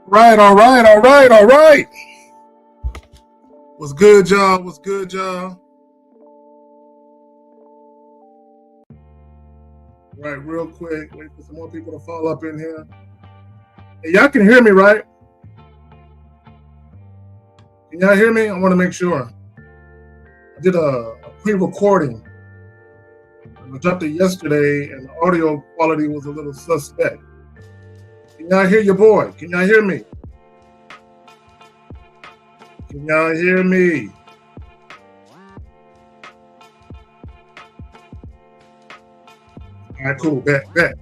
All right. What's good, y'all? Right, real quick. Wait for some more people to fall up in here. Hey, y'all can hear me, right? Can y'all hear me? I want to make sure. I did a pre-recording. I dropped it yesterday, and the audio quality was a little suspect. Can y'all hear your boy? Can y'all hear me? Can y'all hear me? All right, cool. Bet. All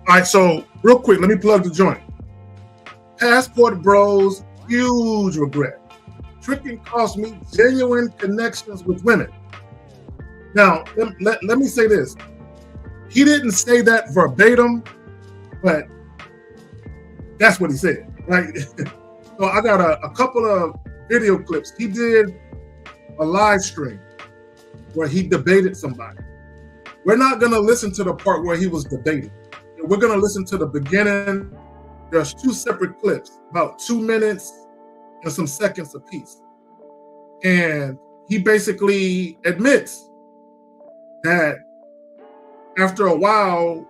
right, so real quick, let me plug the joint. Passport Bros, huge regret. Tricking cost me genuine connections with women. Now, let me say this. He didn't say that verbatim, but that's what he said, right? So I got a couple of video clips. He did a live stream where he debated somebody. We're not going to listen to the part where he was debating. We're going to listen to the beginning. There's two separate clips, about 2 minutes and some seconds apiece. And he basically admits that after a while,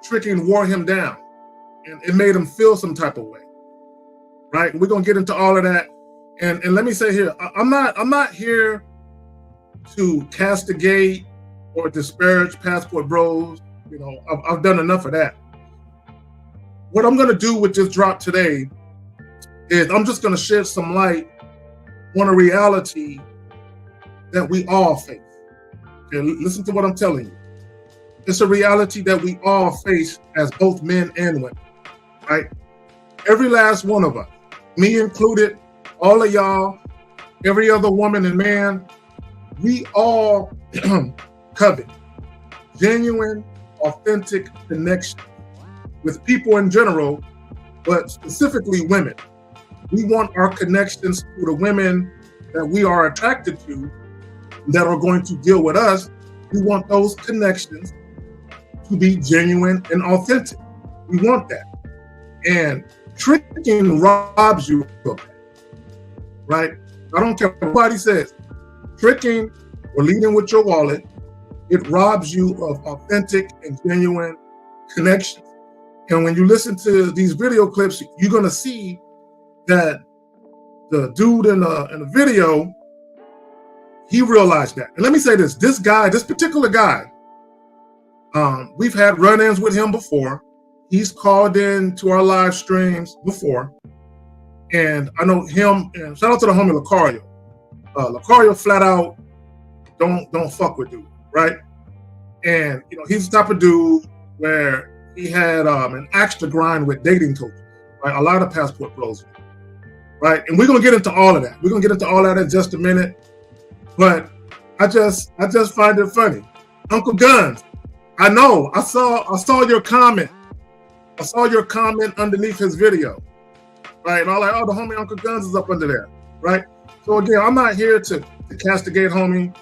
tricking wore him down and it made him feel some type of way, right? We're going to get into all of that. And let me say here, I'm not here to castigate or disparage Passport Bros. You know, I've done enough of that. What I'm going to do with this drop today is I'm just going to shed some light on a reality that we all face. Okay, listen to what I'm telling you. It's a reality that we all face as both men and women, right? Every last one of us, me included, all of y'all, every other woman and man, we all covet genuine, authentic connection with people in general, but specifically women. We want our connections to the women that we are attracted to, that are going to deal with us. We want those connections to be genuine and authentic. We want that. And tricking robs you of that, right? I don't care what anybody says. Tricking or leading with your wallet, it robs you of authentic and genuine connections. And when you listen to these video clips, you're going to see that the dude in the video, he realized that. And let me say this particular guy, we've had run-ins with him before. He's called in to our live streams before. And I know him, and shout out to the homie Lucario. Lucario flat out don't fuck with dude, right? And you know, he's the type of dude where he had an axe to grind with dating coaches, right? A lot of Passport Bros, right? And we're gonna get into all of that. We're gonna get into all that in just a minute. But I just find it funny. Uncle Guns, I know, I saw your comment. I saw your comment underneath his video, right? And I'm like, oh, the homie Uncle Guns is up under there, right? So again, I'm not here to castigate homie,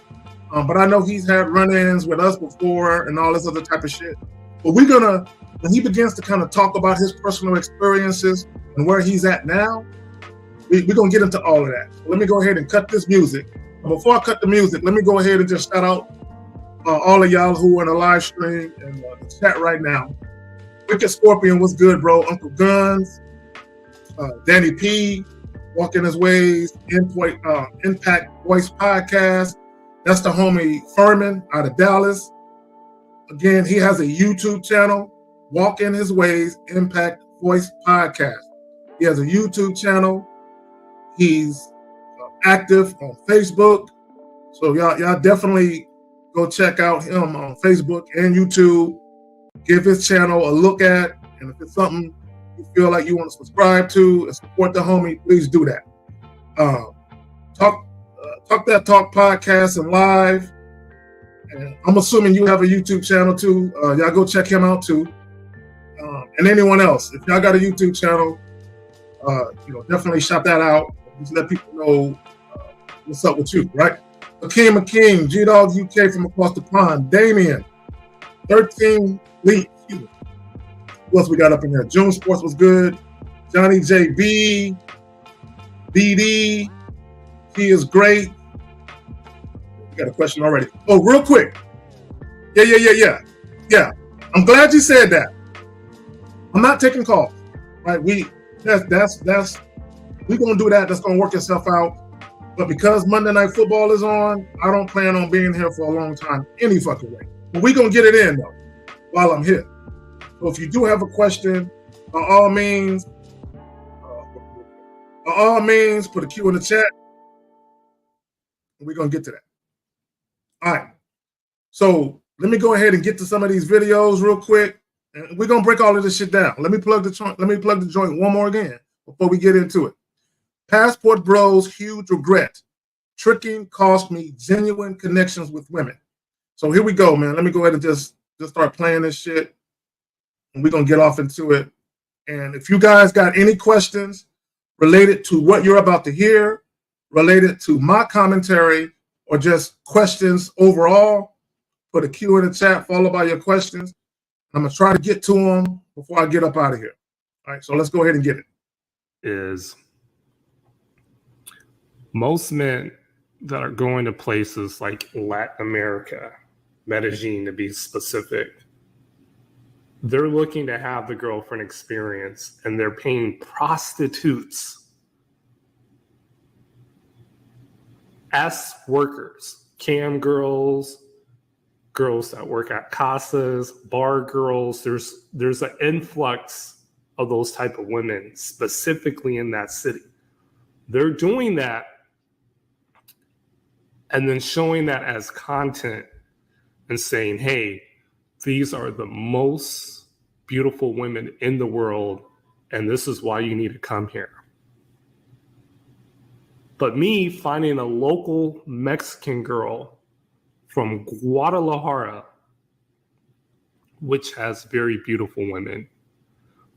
but I know he's had run-ins with us before and all this other type of shit. But we're gonna, when he begins to kind of talk about his personal experiences and where he's at now, we're gonna get into all of that. So let me go ahead and cut this music. But before I cut the music, let me go ahead and just shout out all of y'all who are in the live stream and the chat right now. Wicked Scorpion, what's good, bro? Uncle Guns, Danny P, Walking His Ways, Impact Voice Podcast. That's the homie Furman out of Dallas. Again, he has a YouTube channel, Walking His Ways, Impact Voice Podcast. He has a YouTube channel. He's active on Facebook. So y'all definitely go check out him on Facebook and YouTube. Give his channel a look at, and if it's something you feel like you want to subscribe to and support the homie, please do that. Talk That Talk podcast and live. And I'm assuming you have a YouTube channel too. Y'all go check him out too. And anyone else, if y'all got a YouTube channel, definitely shout that out. Just let people know what's up with you, right? McKean, G-Dog UK from across the pond. Damien, 13 Lee. Who else we got up in there? June Sports was good. Johnny JB, BD, he is great. We got a question already. Oh, real quick. Yeah. I'm glad you said that. I'm not taking calls. Right? That's we're gonna do that. That's gonna work itself out. But because Monday Night Football is on, I don't plan on being here for a long time any fucking way. But we're gonna get it in though while I'm here. So if you do have a question, by all means, put a Q in the chat. And we're gonna get to that. All right. So let me go ahead and get to some of these videos real quick. And we're gonna break all of this shit down. Let me plug the joint one more again before we get into it. Passport Bros' huge regret. Tricking cost me genuine connections with women. So here we go, man. Let me go ahead and just start playing this shit. And we're gonna get off into it. And if you guys got any questions related to what you're about to hear, related to my commentary, or just questions overall, put a Q in the chat followed by your questions. I'm gonna try to get to them before I get up out of here. All right, so let's go ahead and get it. Is most men that are going to places like Latin America, Medellin to be specific, they're looking to have the girlfriend experience and they're paying prostitutes as workers, cam girls, girls that work at casas, bar girls. There's an influx of those type of women specifically in that city. They're doing that and then showing that as content and saying, hey, these are the most beautiful women in the world, and this is why you need to come here. But me finding a local Mexican girl from Guadalajara, which has very beautiful women.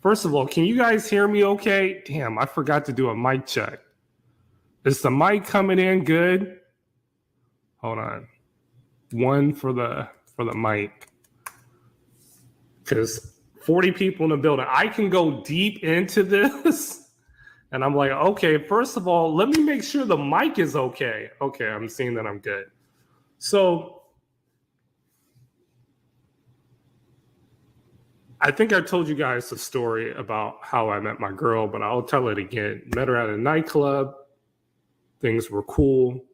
First of all, can you guys hear me okay? Damn, I forgot to do a mic check. Is the mic coming in good? Hold on. One for the mic. Because 40 people in the building. I can go deep into this. And I'm like, okay, first of all, let me make sure the mic is okay. Okay, I'm seeing that I'm good. So I think I told you guys the story about how I met my girl, but I'll tell it again. Met her at a nightclub. Things were cool.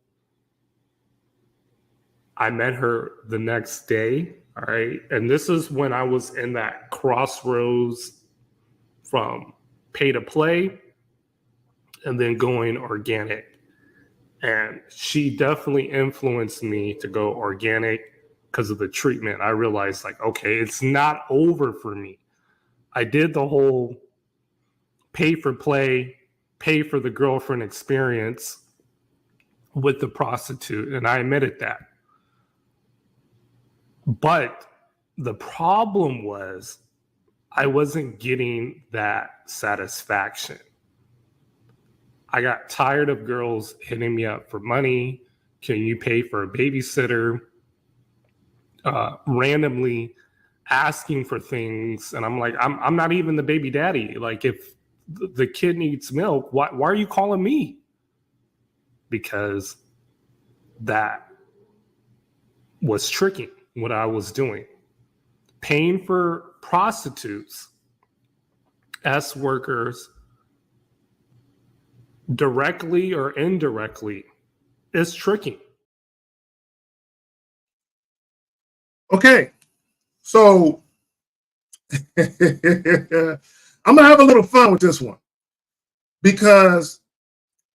I met her the next day, all right? And this is when I was in that crossroads from pay to play and then going organic. And she definitely influenced me to go organic because of the treatment. I realized, like, okay, it's not over for me. I did the whole pay for play, pay for the girlfriend experience with the prostitute, and I admitted that. But the problem was I wasn't getting that satisfaction. I got tired of girls hitting me up for money. Can you pay for a babysitter? Randomly asking for things. And I'm like, I'm not even the baby daddy. Like, if the kid needs milk, why are you calling me? Because that was tricking what I was doing. Paying for prostitutes, S workers, directly or indirectly, is tricking. Okay, so I'm gonna have a little fun with this one, because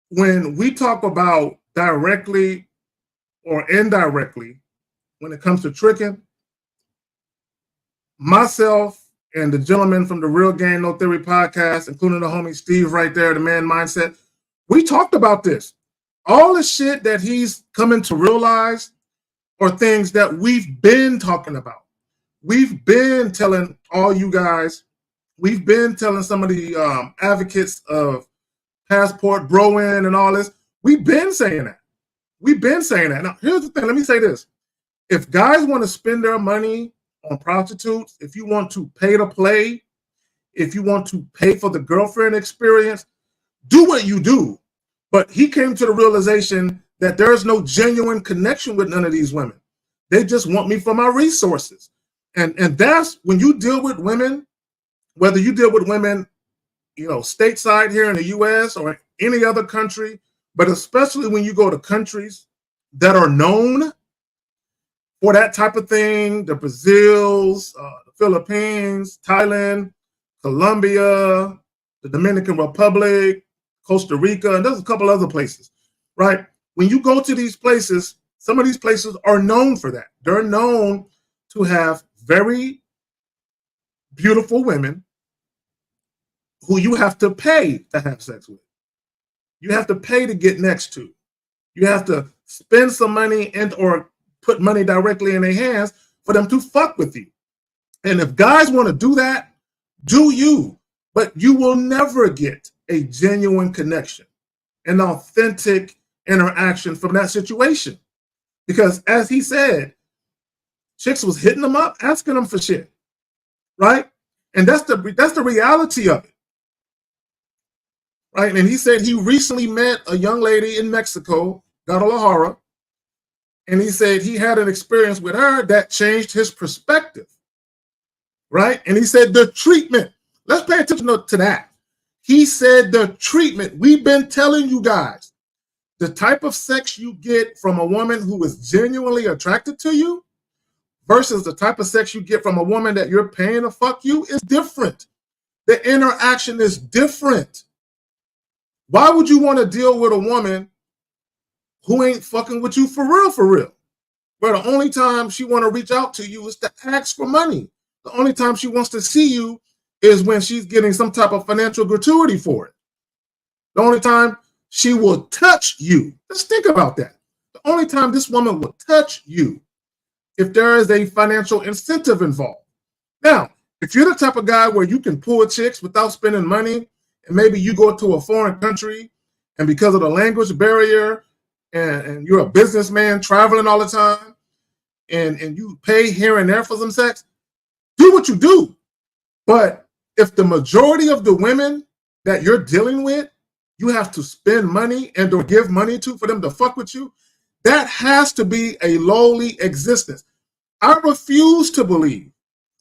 when we talk about directly or indirectly, when it comes to tricking, myself and the gentleman from the Real Game No Theory podcast, including the homie Steve right there, the Man Mindset, we talked about this. All the shit that he's coming to realize are things that we've been talking about. We've been telling all you guys, we've been telling some of the advocates of passport bro-in and all this. We've been saying that. We've been saying that. Now, here's the thing. Let me say this. If guys want to spend their money on prostitutes, if you want to pay to play, if you want to pay for the girlfriend experience, do what you do. But he came to the realization that there is no genuine connection with none of these women. They just want me for my resources. And that's when you deal with women, whether you deal with women, stateside here in the US or any other country, but especially when you go to countries that are known for that type of thing, the Brazils, the Philippines, Thailand, Colombia, the Dominican Republic, Costa Rica, and there's a couple other places, right? When you go to these places, some of these places are known for that. They're known to have very beautiful women who you have to pay to have sex with. You have to pay to get next to. You have to spend some money and or put money directly in their hands for them to fuck with you. And if guys want to do that, do you. But you will never get a genuine connection, an authentic interaction from that situation. Because as he said, chicks was hitting them up, asking them for shit, right? And that's the reality of it, right? And he said he recently met a young lady in Mexico, Guadalajara, and he said he had an experience with her that changed his perspective, right? And he said the treatment, let's pay attention to that. He said the treatment, we've been telling you guys, the type of sex you get from a woman who is genuinely attracted to you versus the type of sex you get from a woman that you're paying to fuck you is different. The interaction is different. Why would you want to deal with a woman who ain't fucking with you for real, where the only time she want to reach out to you is to ask for money? The only time she wants to see you is when she's getting some type of financial gratuity for it. The only time she will touch you, just think about that. The only time this woman will touch you if there is a financial incentive involved. Now, if you're the type of guy where you can pull chicks without spending money, and maybe you go to a foreign country, and because of the language barrier, and you're a businessman traveling all the time, and you pay here and there for some sex, do what you do. But if the majority of the women that you're dealing with, you have to spend money and or give money to for them to fuck with you, that has to be a lowly existence. I refuse to believe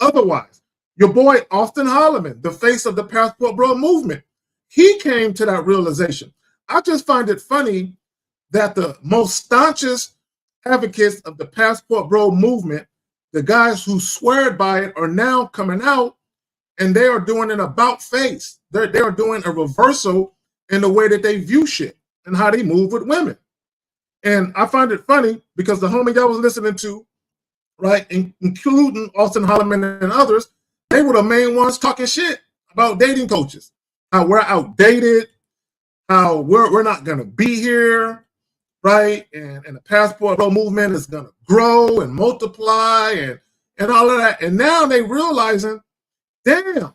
otherwise. Your boy Austin Holloman, the face of the Passport Bro movement, he came to that realization. I just find it funny that the most staunchest advocates of the Passport Bro movement, the guys who swear by it, are now coming out and they are doing an about face. They are doing a reversal in the way that they view shit and how they move with women. And I find it funny because the homie y'all was listening to, right, including Austin Holloman and others, they were the main ones talking shit about dating coaches, how we're outdated, how we're not going to be here, right? And the Passport Bro movement is going to grow and multiply and all of that. And now they realizing, damn,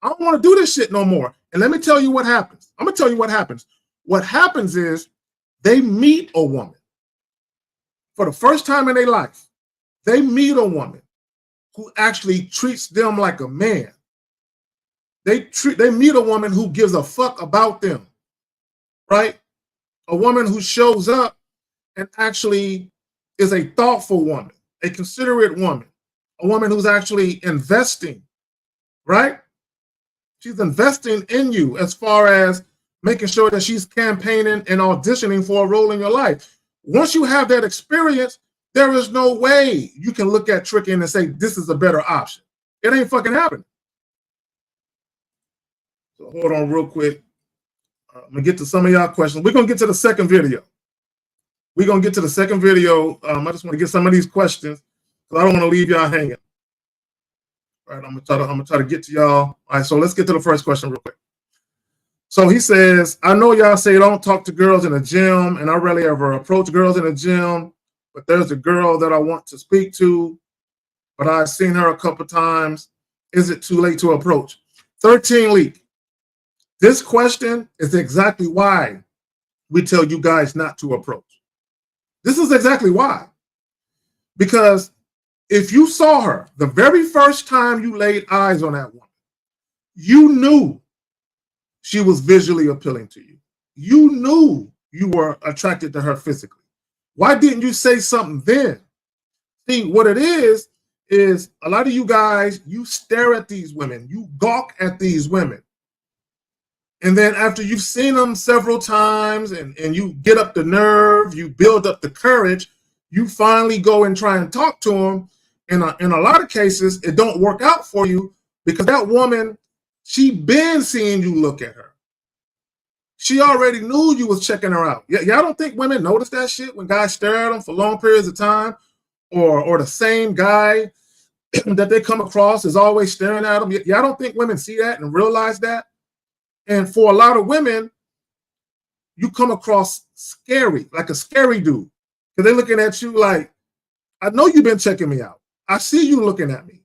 I don't want to do this shit no more. And let me tell you what happens. I'm going to tell you what happens. What happens is they meet a woman for the first time in their life. They meet a woman who actually treats them like a man. They meet a woman who gives a fuck about them, right? A woman who shows up and actually is a thoughtful woman, a considerate woman, a woman who's actually investing, right? She's investing in you as far as making sure that she's campaigning and auditioning for a role in your life. Once you have that experience, there is no way you can look at tricking and say, this is a better option. It ain't fucking happening. So hold on real quick. I'm going to get to some of y'all questions. We're going to get to the second video. I just want to get some of these questions because I don't want to leave y'all hanging. All right, I'm gonna try to get to y'all. All right, so let's get to the first question real quick. So he says, I know y'all say don't talk to girls in the gym, and I rarely ever approach girls in the gym, but there's a girl that I want to speak to, but I've seen her a couple times. Is it too late to approach? 13 Leak. This question is exactly why we tell you guys not to approach. This is exactly why. Because if you saw her the very first time you laid eyes on that woman, You knew she was visually appealing to you. You knew you were attracted to her physically. Why didn't you say something then? See, what it is a lot of you guys, you stare at these women, you gawk at these women. And then after you've seen them several times and you get up the nerve, you build up the courage, you finally go and try and talk to them. In a lot of cases, it don't work out for you because that woman, she been seeing you look at her. She already knew you was checking her out. Y'all don't think women notice that shit when guys stare at them for long periods of time? Or the same guy that they come across is always staring at them? Y'all don't think women see that and realize that? And for a lot of women, you come across scary, like a scary dude. Because they're looking at you like, I know you've been checking me out. I see you looking at me.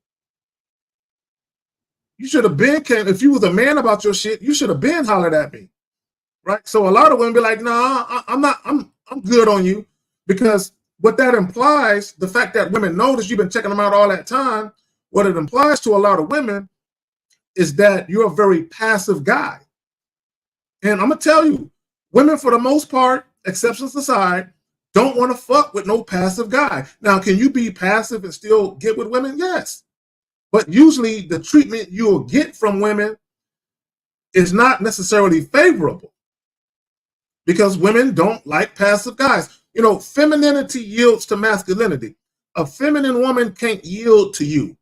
You should have been, if you was a man about your shit, you should have been hollered at me. Right? So a lot of women be like, nah, I'm good on you. Because what that implies, the fact that women notice you've been checking them out all that time, what it implies to a lot of women is that you're a very passive guy. And I'm going to tell you, women, for the most part, exceptions aside, don't want to fuck with no passive guy. Now, can you be passive and still get with women? Yes. But usually the treatment you'll get from women is not necessarily favorable because women don't like passive guys. You know, femininity yields to masculinity. A feminine woman can't yield to you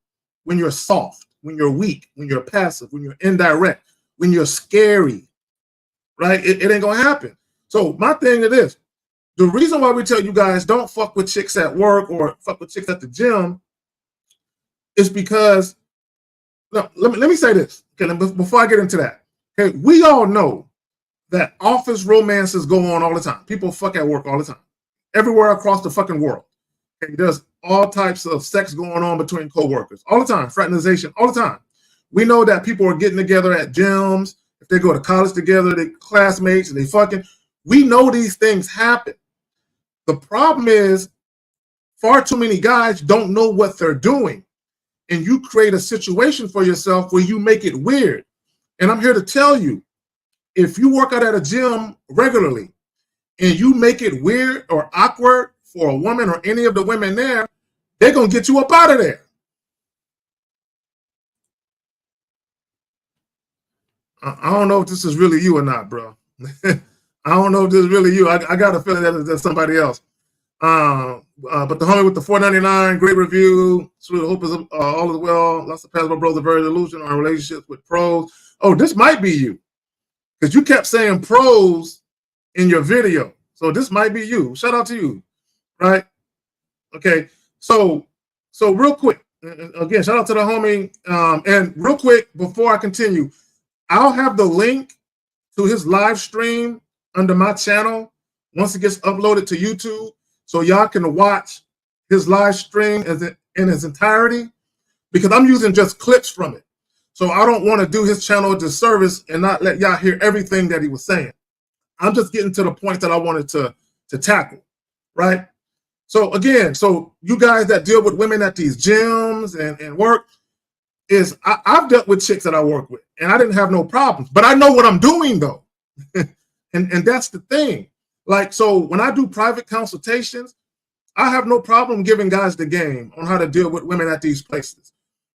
when you're soft, when you're weak, when you're passive, when you're indirect, when you're scary, right? It ain't going to happen. So my thing is, the reason why we tell you guys don't fuck with chicks at work or fuck with chicks at the gym is because, no, let me say this, okay, before I get into that. Okay, we all know that office romances go on all the time. People fuck at work all the time, everywhere across the fucking world. Okay, there's all types of sex going on between coworkers all the time, fraternization all the time. We know that people are getting together at gyms. If they go to college together, they classmates and they fucking. We know these things happen. The problem is far too many guys don't know what they're doing. And you create a situation for yourself where you make it weird. And I'm here to tell you, if you work out at a gym regularly and you make it weird or awkward for a woman or any of the women there, they're going to get you up out of there. I don't know if this is really you or not, bro. I don't know if this is really you. I got a feeling that that's somebody else. But the homie with the $4.99, great review. Sweet, hope is all is well. Lots of passable bros are very delusional on relationships with pros. Oh, this might be you. Because you kept saying pros in your video. So this might be you. Shout out to you. Right? Okay. So real quick, again, shout out to the homie. And real quick, before I continue, I'll have the link to his live stream under my channel once it gets uploaded to YouTube, so y'all can watch his live stream in its entirety, because I'm using just clips from it. So I don't want to do his channel a disservice and not let y'all hear everything that he was saying. I'm just getting to the point that I wanted to tackle, right? So again, so you guys that deal with women at these gyms and work, I've dealt with chicks that I work with, and I didn't have no problems. But I know what I'm doing, though. and that's the thing. Like, so when I do private consultations, I have no problem giving guys the game on how to deal with women at these places.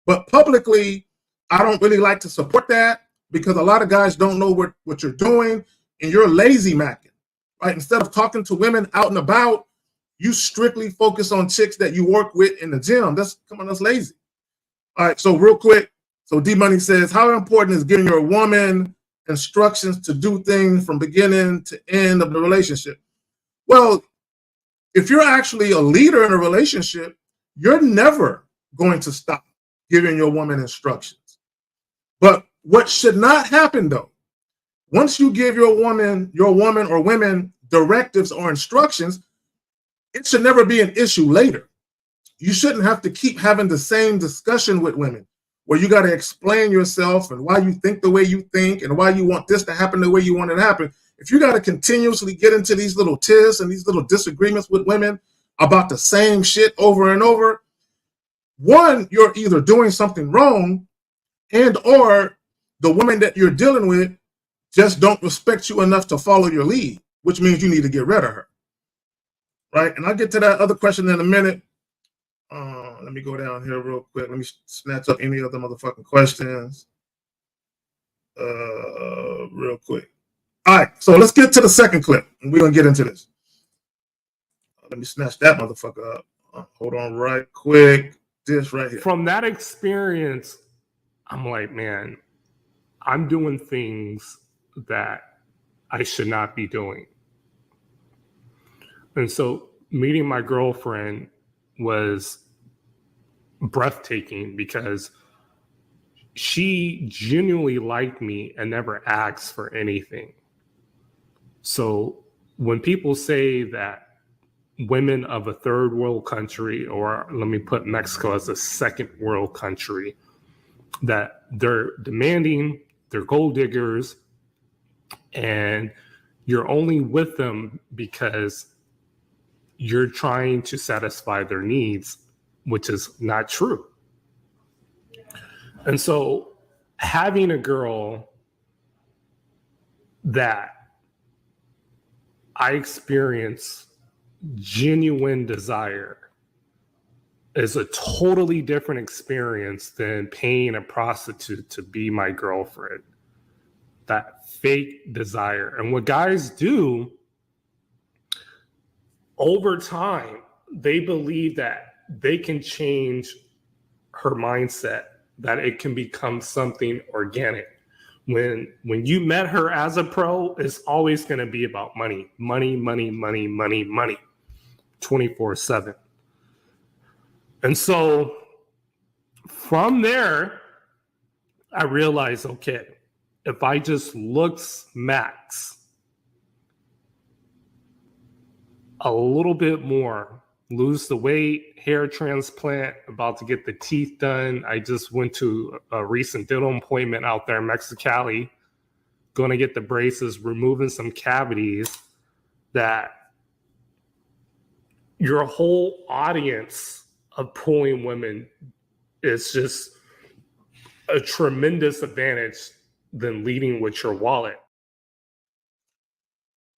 But publicly, I don't really like to support that because a lot of guys don't know what you're doing, and you're lazy macking, right? Instead of talking to women out and about, you strictly focus on chicks that you work with in the gym. That's lazy. All right, so real quick, so D-Money says, how important is giving your woman instructions to do things from beginning to end of the relationship? Well, if you're actually a leader in a relationship, you're never going to stop giving your woman instructions. But what should not happen, though, once you give your woman or women directives or instructions, it should never be an issue later. You shouldn't have to keep having the same discussion with women where you got to explain yourself and why you think the way you think and why you want this to happen the way you want it to happen. If you got to continuously get into these little tiffs and these little disagreements with women about the same shit over and over, one, you're either doing something wrong and or the women that you're dealing with just don't respect you enough to follow your lead, which means you need to get rid of her. Right? And I'll get to that other question in a minute. Let me go down here real quick. Let me snatch up any other motherfucking questions real quick. All right, so let's get to the second clip, and we're going to get into this. Let me snatch that motherfucker up. Hold on right quick. This right here. From that experience, I'm like, man, I'm doing things that I should not be doing. And so meeting my girlfriend was breathtaking because she genuinely liked me and never asked for anything. So when people say that women of a third world country, or let me put Mexico as a second world country, that they're demanding, they're gold diggers, and you're only with them because you're trying to satisfy their needs, which is not true. And so having a girl that I experience genuine desire is a totally different experience than paying a prostitute to be my girlfriend. That fake desire. And what guys do over time, they believe that they can change her mindset, that it can become something organic. When you met her as a pro, it's always going to be about money, 24/7. And so from there, I realized, okay, if I just looks max a little bit more, lose the weight, hair transplant, about to get the teeth done. I just went to a recent dental appointment out there in Mexicali, going to get the braces, removing some cavities, that your whole audience of pulling women is just a tremendous advantage than leading with your wallet.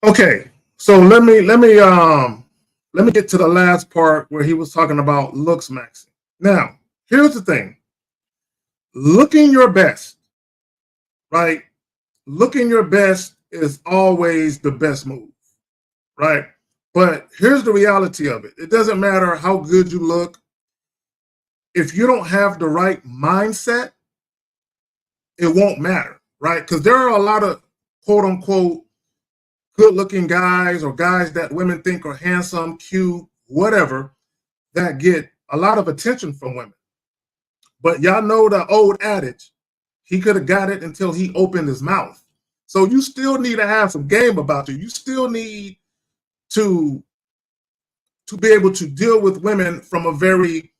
Okay, so let me get to the last part where he was talking about looks maxing. Now, here's the thing. Looking your best, right? Looking your best is always the best move, right? But here's the reality of it. It doesn't matter how good you look. If you don't have the right mindset, it won't matter, right? Because there are a lot of quote unquote good-looking guys or guys that women think are handsome, cute, whatever, that get a lot of attention from women. But y'all know the old adage, he could have got it until he opened his mouth. So you still need to have some game about you. You still need to be able to deal with women from a very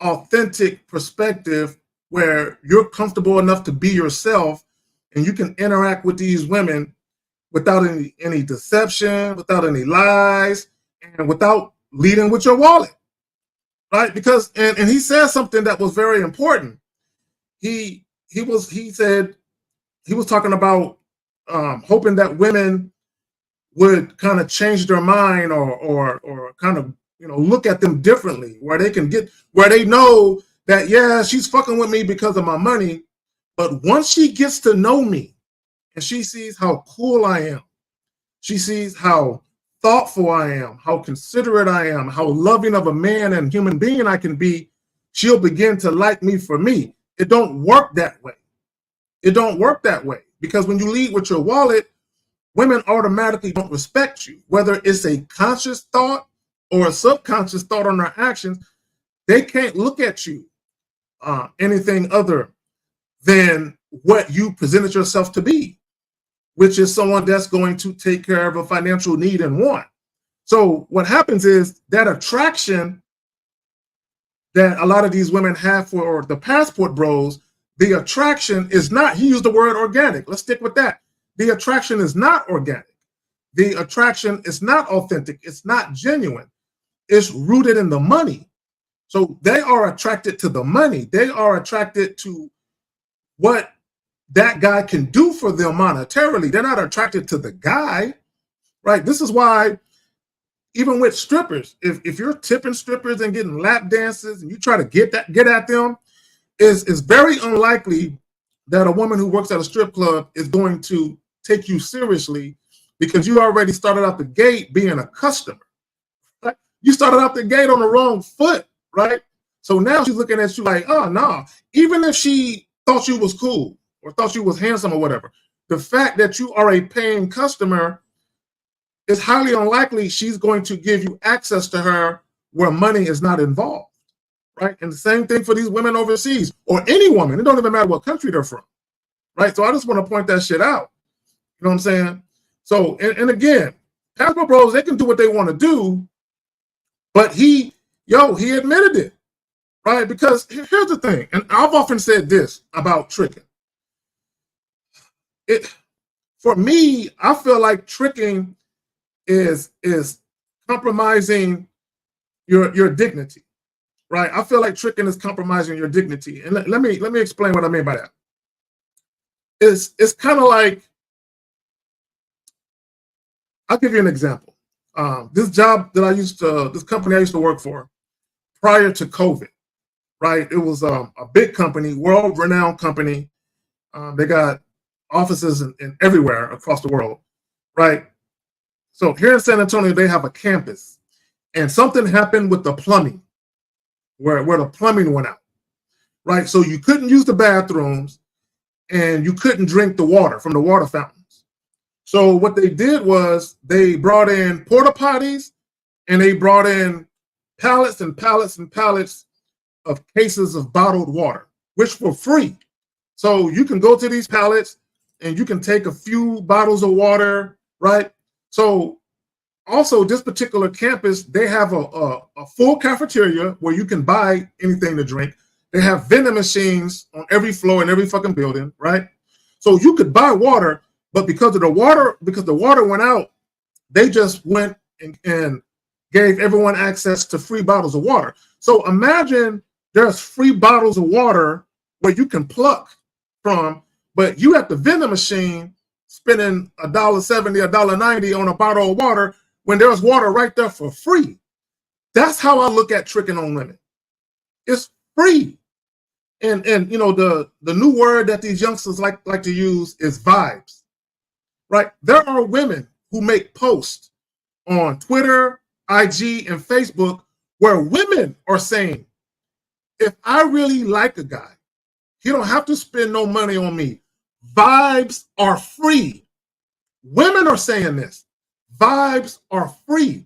authentic perspective where you're comfortable enough to be yourself and you can interact with these women without any deception, without any lies, and without leading with your wallet, right? Because and he said something that was very important. He said he was talking about hoping that women would kind of change their mind or kind of look at them differently, where they know that, yeah, she's fucking with me because of my money, but once she gets to know me, and she sees how cool I am, she sees how thoughtful I am, how considerate I am, how loving of a man and human being I can be, she'll begin to like me for me. It don't work that way. It don't work that way. Because when you lead with your wallet, women automatically don't respect you. Whether it's a conscious thought or a subconscious thought on their actions, they can't look at you anything other than what you presented yourself to be, which is someone that's going to take care of a financial need and want. So what happens is that attraction that a lot of these women have for the passport bros, the attraction is not, he used the word organic. Let's stick with that. The attraction is not organic. The attraction is not authentic. It's not genuine. It's rooted in the money. So they are attracted to the money. They are attracted to what that guy can do for them monetarily. They're not attracted to the guy, right? This is why even with strippers, if you're tipping strippers and getting lap dances and you try to get at them, it's very unlikely that a woman who works at a strip club is going to take you seriously because you already started out the gate being a customer. Right? You started out the gate on the wrong foot, right? So now she's looking at you like, oh, no. Even if she thought you was cool or thought you was handsome or whatever, the fact that you are a paying customer, it's highly unlikely she's going to give you access to her where money is not involved, right? And the same thing for these women overseas or any woman. It don't even matter what country they're from, right? So I just want to point that shit out. You know what I'm saying? So, and again, Passport Bros, they can do what they want to do, but he admitted it, right? Because here's the thing, and I've often said this about tricking. For me, I feel like tricking is compromising your dignity, right? I feel like tricking is compromising your dignity. And let me explain what I mean by that. It's kind of like, I'll give you an example. This job that this company I used to work for prior to COVID, right? It was a big company, world-renowned company. They got offices in everywhere across the world, right? So here in San Antonio, they have a campus, and something happened with the plumbing, where the plumbing went out, right? So you couldn't use the bathrooms, and you couldn't drink the water from the water fountains. So what they did was they brought in porta potties, and they brought in pallets and pallets and pallets of cases of bottled water, which were free. So you can go to these pallets, and you can take a few bottles of water, right? So also this particular campus, they have a full cafeteria where you can buy anything to drink. They have vending machines on every floor in every fucking building, right? So you could buy water, but because the water went out, they just went and gave everyone access to free bottles of water. So imagine there's free bottles of water where you can pluck from, but you at the vending machine spending $1.70, $1.90 on a bottle of water when there's water right there for free. That's how I look at tricking on women. It's free. And you know, the new word that these youngsters like to use is vibes, right? There are women who make posts on Twitter, IG, and Facebook where women are saying, if I really like a guy, he don't have to spend no money on me. Vibes are free. Women are saying this. Vibes are free.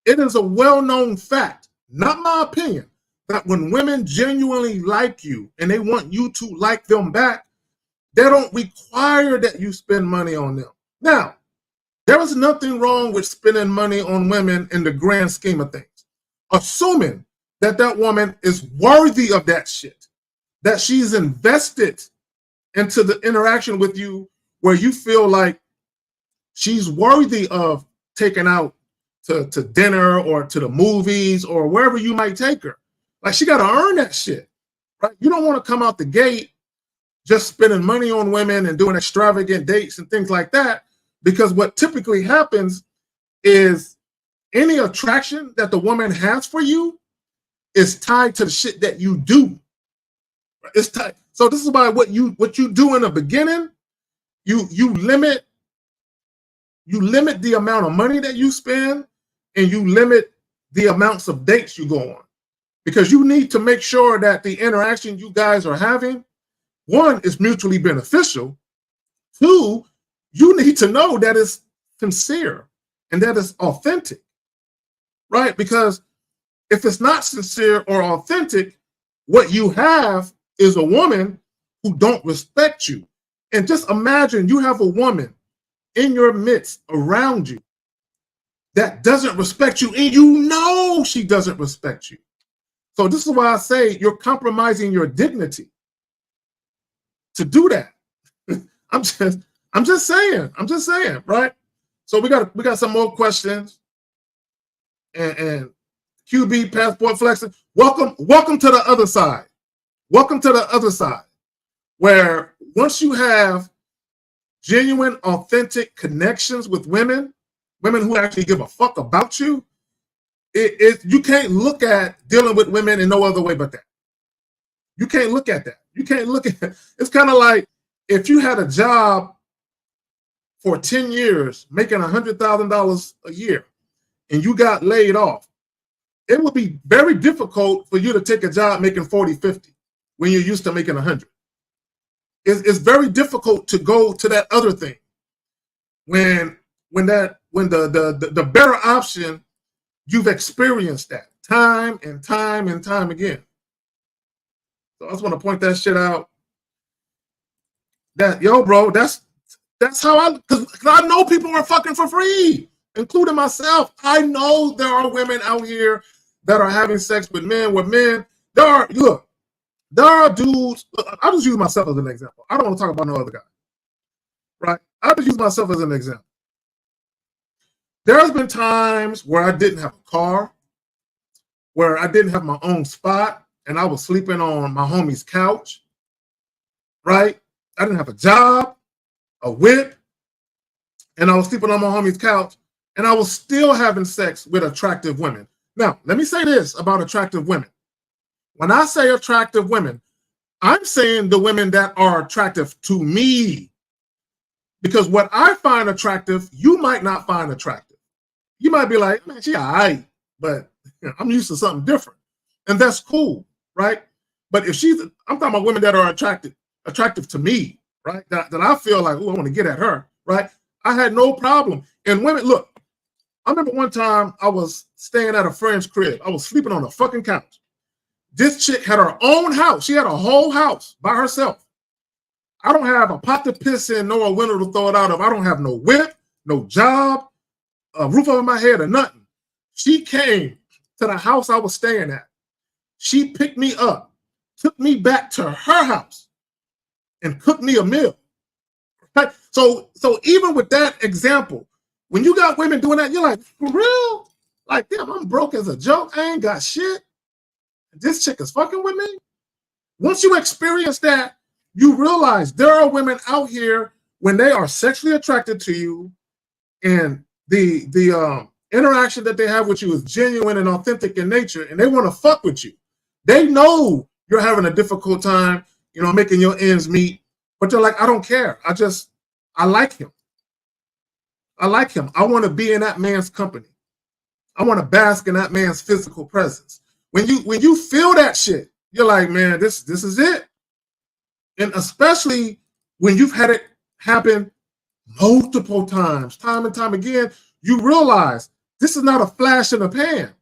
It is a well-known fact, not my opinion, that when women genuinely like you and they want you to like them back, they don't require that you spend money on them. Now, there is nothing wrong with spending money on women in the grand scheme of things, assuming that that woman is worthy of that shit, that she's invested into the interaction with you where you feel like she's worthy of taking out to dinner or to the movies or wherever you might take her. Like, she got to earn that shit, right? You don't want to come out the gate just spending money on women and doing extravagant dates and things like that, because what typically happens is any attraction that the woman has for you is tied to the shit that you do. It's tied. So this is why what you do in the beginning, you limit the amount of money that you spend, and you limit the amounts of dates you go on, because you need to make sure that the interaction you guys are having, one, is mutually beneficial. Two, you need to know that it's sincere and that it's authentic, right? Because if it's not sincere or authentic, what you have is a woman who don't respect you. And just imagine you have a woman in your midst around you that doesn't respect you, and you know she doesn't respect you. So this is why I say you're compromising your dignity to do that. I'm just saying, right? So we got some more questions. And QB Passport Flexing, welcome to the other side. Welcome to the other side, where once you have genuine, authentic connections with women who actually give a fuck about you, you can't look at dealing with women in no other way but that. You can't look at that. You can't look at it. It's kind of like if you had a job for 10 years making $100,000 a year and you got laid off, it would be very difficult for you to take a job making 40, 50 when you're used to making 100. It's very difficult to go to that other thing when the better option, you've experienced that time and time and time again. So I just want to point that shit out. That, yo, bro, that's how because I know people are fucking for free, including myself. I know there are women out here that are having sex with men, there are dudes. I'll just use myself as an example. I don't want to talk about no other guy, right? I'll just use myself as an example. There's been times where I didn't have a car, where I didn't have my own spot, and I was sleeping on my homie's couch, right? I didn't have a job, a whip, and I was sleeping on my homie's couch, and I was still having sex with attractive women. Now, let me say this about attractive women. When I say attractive women, I'm saying the women that are attractive to me. Because what I find attractive, you might not find attractive. You might be like, man, she all right, but I'm used to something different. And that's cool, right? But if I'm talking about women that are attractive to me, right? That I feel like, oh, I want to get at her, right? I had no problem. And women, look, I remember one time I was staying at a friend's crib. I was sleeping on a fucking couch. This chick had her own house. She had a whole house by herself. I don't have a pot to piss in nor a window to throw it out of. I don't have no whip, no job, a roof over my head or nothing. She came to the house I was staying at. She picked me up, took me back to her house, and cooked me a meal. Right? So even with that example, when you got women doing that, you're like, for real? Like, damn, I'm broke as a joke. I ain't got shit. This chick is fucking with me. Once you experience that, you realize there are women out here when they are sexually attracted to you and the interaction that they have with you is genuine and authentic in nature, and they want to fuck with you. They know you're having a difficult time, making your ends meet, but they're like, I don't care. I like him. I like him. I want to be in that man's company. I want to bask in that man's physical presence. When you feel that shit, you're like, man, this is it. And especially when you've had it happen multiple times, time and time again, you realize this is not a flash in the pan.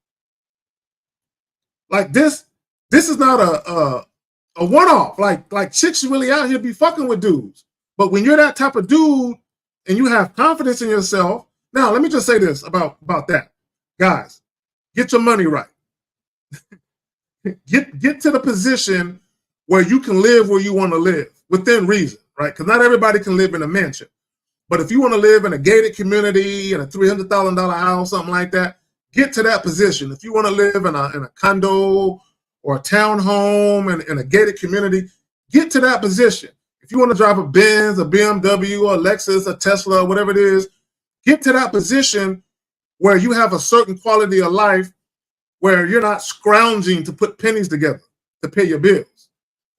Like this is not a one-off. Like chicks really out here be fucking with dudes. But when you're that type of dude and you have confidence in yourself, now let me just say this about that. Guys, get your money right. Get to the position where you can live where you want to live within reason, right? Because not everybody can live in a mansion. But if you want to live in a gated community, in a $300,000 house, something like that, get to that position. If you want to live in a condo or a townhome in a gated community, get to that position. If you want to drive a Benz, a BMW, or a Lexus, a Tesla, whatever it is, get to that position where you have a certain quality of life where you're not scrounging to put pennies together to pay your bills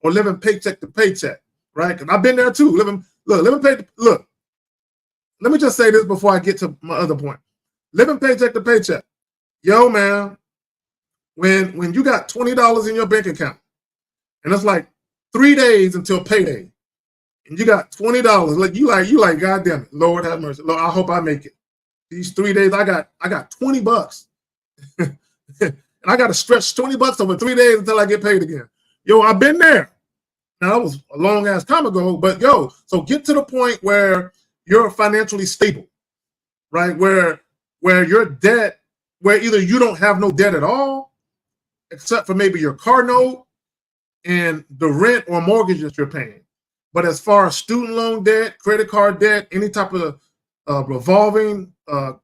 or living paycheck to paycheck, right? Because I've been there too. Look, let me just say this before I get to my other point. Living paycheck to paycheck. Yo, man, when you got $20 in your bank account and it's like 3 days until payday and you got $20, like you like, God damn it, Lord have mercy. Lord, I hope I make it. These 3 days, I got $20. And I got to stretch $20 over 3 days until I get paid again. Yo, I've been there. Now, that was a long ass time ago, but so get to the point where you're financially stable, right? Where your debt, where either you don't have no debt at all, except for maybe your car note and the rent or mortgage that you're paying. But as far as student loan debt, credit card debt, any type of revolving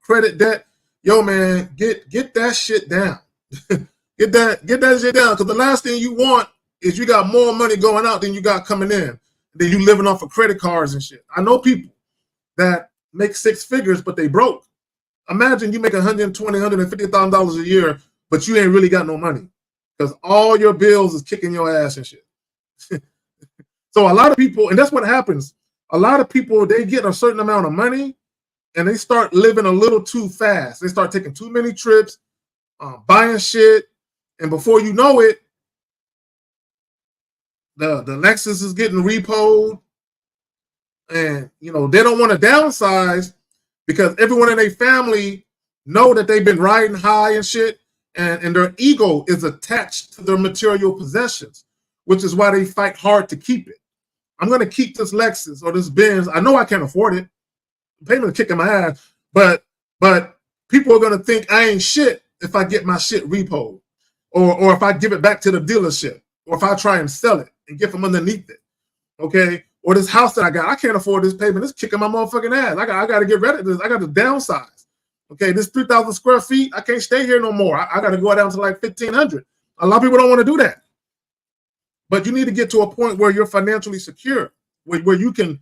credit debt, yo, man, get that shit down. get that shit down, because the last thing you want is you got more money going out than you got coming in. Then you living off of credit cards and shit. I know people that make 6 figures, but they broke. Imagine you make $120,000, $150,000 a year, but you ain't really got no money because all your bills is kicking your ass and shit. So a lot of people, and that's what happens. A lot of people, they get a certain amount of money and they start living a little too fast. They start taking too many trips, buying shit, and before you know it, the Lexus is getting repoed, and they don't want to downsize because everyone in their family know that they've been riding high and shit, and their ego is attached to their material possessions, which is why they fight hard to keep it. I'm going to keep this Lexus or this Benz. I know I can't afford it. The payment is kicking my ass, but people are going to think I ain't shit if I get my shit repoed, or if I give it back to the dealership, or if I try and sell it and get from underneath it, okay? Or this house that I can't afford this payment. It's kicking my motherfucking ass. I got to get rid of this. I got to downsize. Okay, this 3,000 square feet, I can't stay here no more. I got to go down to like 1,500. A lot of people don't want to do that. But you need to get to a point where you're financially secure, where you can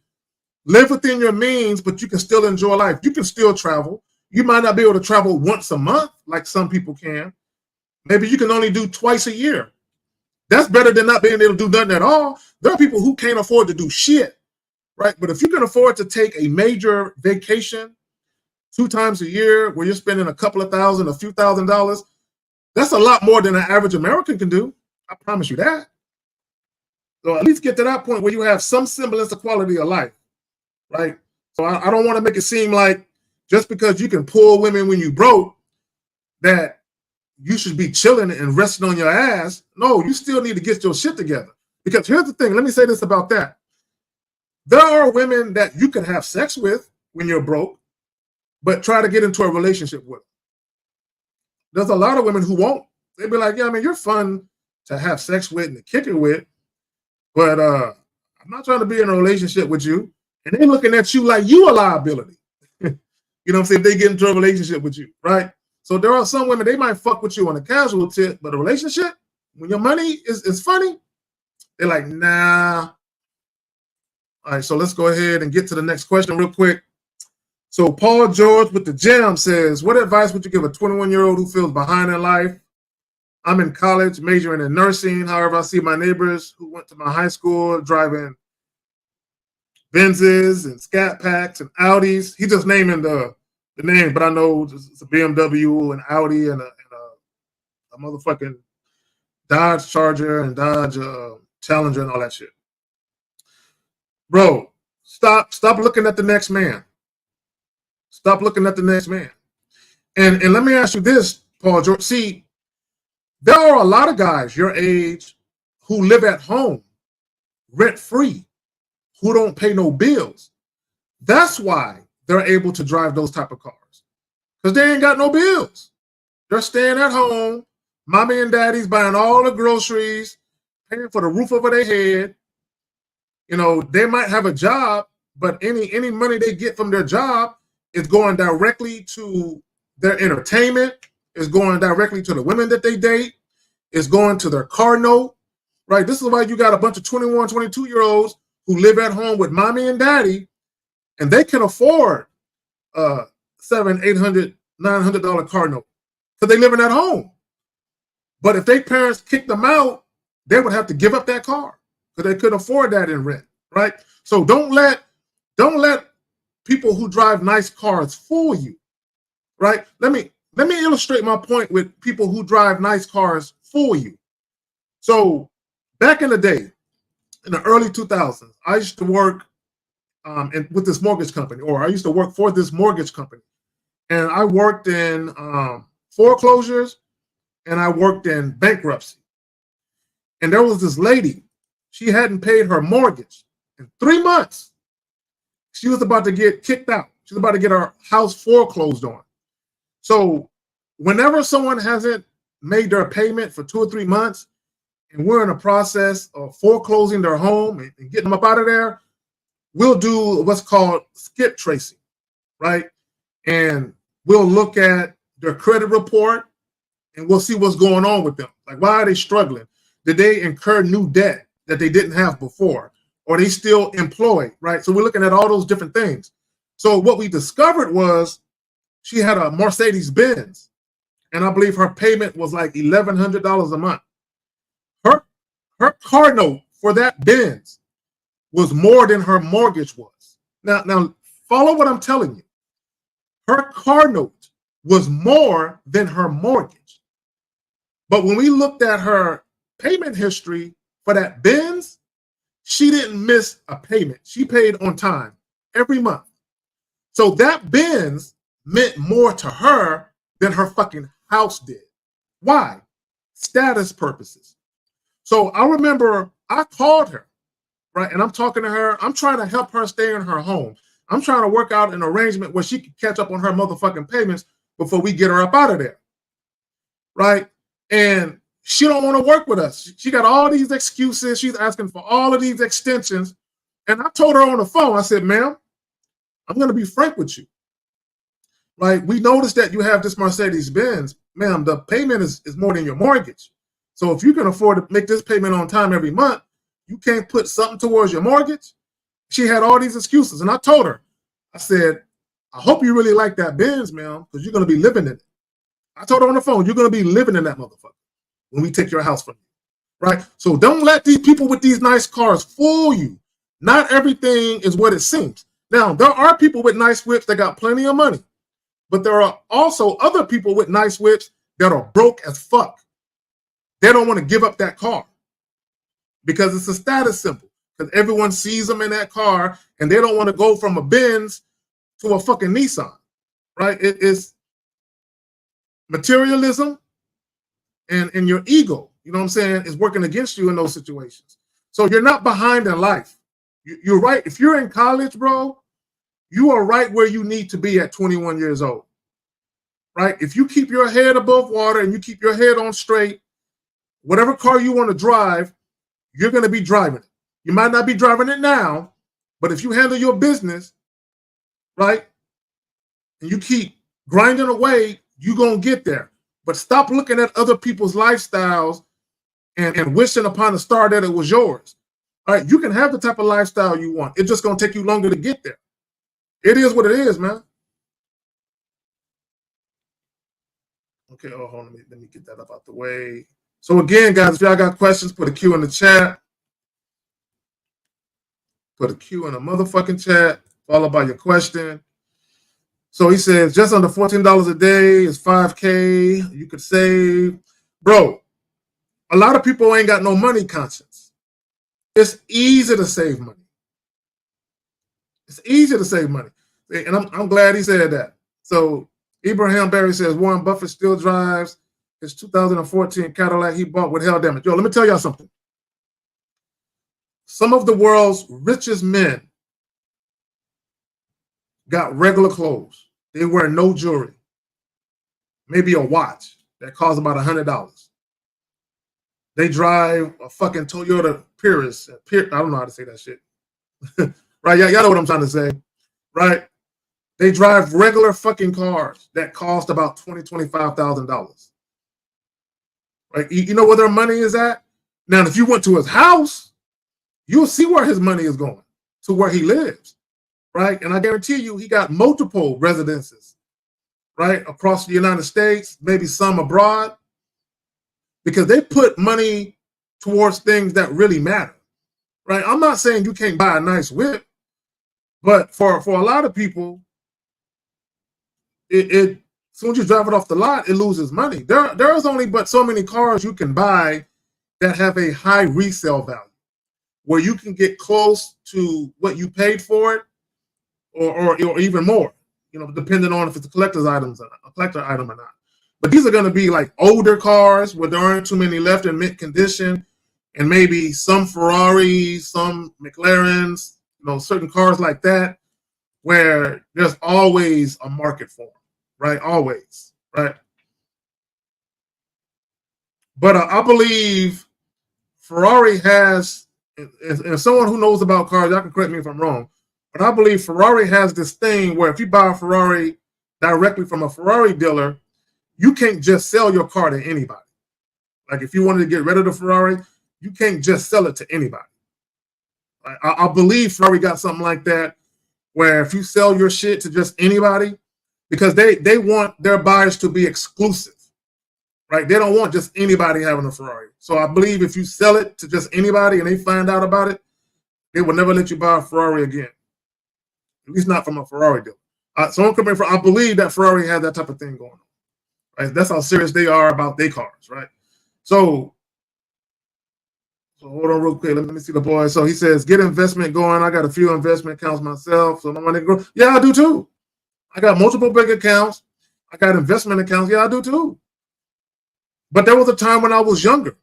live within your means, but you can still enjoy life. You can still travel. You might not be able to travel once a month like some people can. Maybe you can only do twice a year. That's better than not being able to do nothing at all. There are people who can't afford to do shit, right? But if you can afford to take a major vacation 2 times a year where you're spending a couple of thousand, a few $1,000s, that's a lot more than an average American can do. I promise you that. So at least get to that point where you have some semblance of quality of life, right? So I don't want to make it seem like just because you can pull women when you broke, that you should be chilling and resting on your ass. No, you still need to get your shit together. Because here's the thing. Let me say this about that. There are women that you can have sex with when you're broke, but try to get into a relationship with. There's a lot of women who won't. They'll be like, yeah, I mean, you're fun to have sex with and to kick it with, but I'm not trying to be in a relationship with you. And they're looking at you like you a liability. You know what I'm saying? They get into a relationship with you, right? So there are some women, they might fuck with you on a casual tip, but a relationship, when your money is funny, they're like, nah. All right, so let's go ahead and get to the next question real quick. So Paul George with the Jam says, what advice would you give a 21-year-old who feels behind in life? I'm in college, majoring in nursing. However, I see my neighbors who went to my high school driving Benzes and Scat Packs and Audis. He just naming the name, but I know it's a BMW and Audi and a motherfucking Dodge Charger and Dodge Challenger and all that shit. Bro, stop looking at the next man. Stop looking at the next man. And let me ask you this, Paul George. See, there are a lot of guys your age who live at home rent-free, who don't pay no bills. That's why they're able to drive those type of cars, because they ain't got no bills. They're staying at home. Mommy and daddy's buying all the groceries, paying for the roof over their head. You know, they might have a job, but any money they get from their job is going directly to their entertainment, is going directly to the women that they date, is going to their car note, right? This is why you got a bunch of 21, 22-year-olds who live at home with mommy and daddy, and they can afford $700, $800, $900 car note because they living at home. But if their parents kicked them out, they would have to give up that car because they couldn't afford that in rent, right? So don't let people who drive nice cars fool you, right? Let me illustrate my point with people who drive nice cars fool you. So back in the day, in the early 2000s, I used to work with this mortgage company, or I used to work for this mortgage company. And I worked in foreclosures, and I worked in bankruptcy. And there was this lady, she hadn't paid her mortgage in 3 months. She was about to get kicked out. She was about to get her house foreclosed on. So whenever someone hasn't made their payment for 2 or 3 months, and we're in a process of foreclosing their home and getting them up out of there, we'll do what's called skip tracing, right? And we'll look at their credit report, and we'll see what's going on with them. Like, why are they struggling? Did they incur new debt that they didn't have before? or they still employed, right? So we're looking at all those different things. So what we discovered was she had a Mercedes Benz, and I believe her payment was like $1,100 a month. Her car note for that Benz was more than her mortgage was. Now follow what I'm telling you. Her car note was more than her mortgage. But when we looked at her payment history for that Benz, she didn't miss a payment. She paid on time every month. So that Benz meant more to her than her fucking house did. Why? Status purposes. So I remember I called her, right? And I'm talking to her. I'm trying to help her stay in her home. I'm trying to work out an arrangement where she can catch up on her motherfucking payments before we get her up out of there, right? And she don't want to work with us. She got all these excuses. She's asking for all of these extensions. And I told her on the phone, I said, ma'am, I'm going to be frank with you. Right? We noticed that you have this Mercedes Benz. Ma'am, the payment is more than your mortgage. So if you can afford to make this payment on time every month, you can't put something towards your mortgage. She had all these excuses. And I told her, I said, I hope you really like that Benz, ma'am, because you're going to be living in it. I told her on the phone, you're going to be living in that motherfucker when we take your house from you. Right? So don't let these people with these nice cars fool you. Not everything is what it seems. Now, there are people with nice whips that got plenty of money, but there are also other people with nice whips that are broke as fuck. They don't want to give up that car because it's a status symbol, because everyone sees them in that car and they don't want to go from a Benz to a fucking Nissan, right? It is materialism and your ego, you know what I'm saying, is working against you in those situations. So you're not behind in life. You're right. If you're in college, bro, you are right where you need to be at 21 years old, right? If you keep your head above water and you keep your head on straight, whatever car you want to drive, you're going to be driving it. You might not be driving it now, but if you handle your business, right, and you keep grinding away, you're going to get there. But stop looking at other people's lifestyles and wishing upon a star that it was yours. All right, you can have the type of lifestyle you want. It's just going to take you longer to get there. It is what it is, man. Okay, hold on. Let me get that up out the way. So again, guys, if y'all got questions, put a Q in the chat. Put a Q in the motherfucking chat, followed by your question. So he says, just under $14 a day is $5K. You could save. Bro, a lot of people ain't got no money conscience. It's easy to save money. It's easy to save money. And I'm glad he said that. So Ibrahim Barry says, Warren Buffett still drives his 2014 Cadillac he bought with hell damage. Yo, let me tell y'all something. Some of the world's richest men got regular clothes. They wear no jewelry. Maybe a watch that costs about $100. They drive a fucking Toyota Prius. I don't know how to say that shit. Right? Y'all know what I'm trying to say. Right? They drive regular fucking cars that cost about $20,000, $25,000. Right? You know where their money is at? Now, if you went to his house, you'll see where his money is going, to where he lives. Right? And I guarantee you, he got multiple residences, right, across the United States, maybe some abroad, because they put money towards things that really matter, right? I'm not saying you can't buy a nice whip, but for a lot of people, as soon as you drive it off the lot, it loses money. There is only but so many cars you can buy that have a high resale value, where you can get close to what you paid for it, or even more, you know, depending on if it's a collector item or not. But these are going to be like older cars where there aren't too many left in mint condition, and maybe some Ferraris, some McLarens, you know, certain cars like that, where there's always a market for them, right? Always, right? But I believe Ferrari has, and someone who knows about cars, y'all can correct me if I'm wrong, but I believe Ferrari has this thing where if you buy a Ferrari directly from a Ferrari dealer, you can't just sell your car to anybody. Like if you wanted to get rid of the Ferrari, you can't just sell it to anybody. I believe Ferrari got something like that, where if you sell your shit to just anybody, because they want their buyers to be exclusive, right? They don't want just anybody having a Ferrari. So I believe if you sell it to just anybody and they find out about it, they will never let you buy a Ferrari again. At least not from a Ferrari dealer. I believe that Ferrari has that type of thing going on. Right? That's how serious they are about their cars, right? So hold on real quick. Let me see the boy. So he says, get investment going. I got a few investment accounts myself, so my money grow. Yeah, I do too. I got multiple bank accounts. I got investment accounts. Yeah, I do too. But there was a time when I was younger,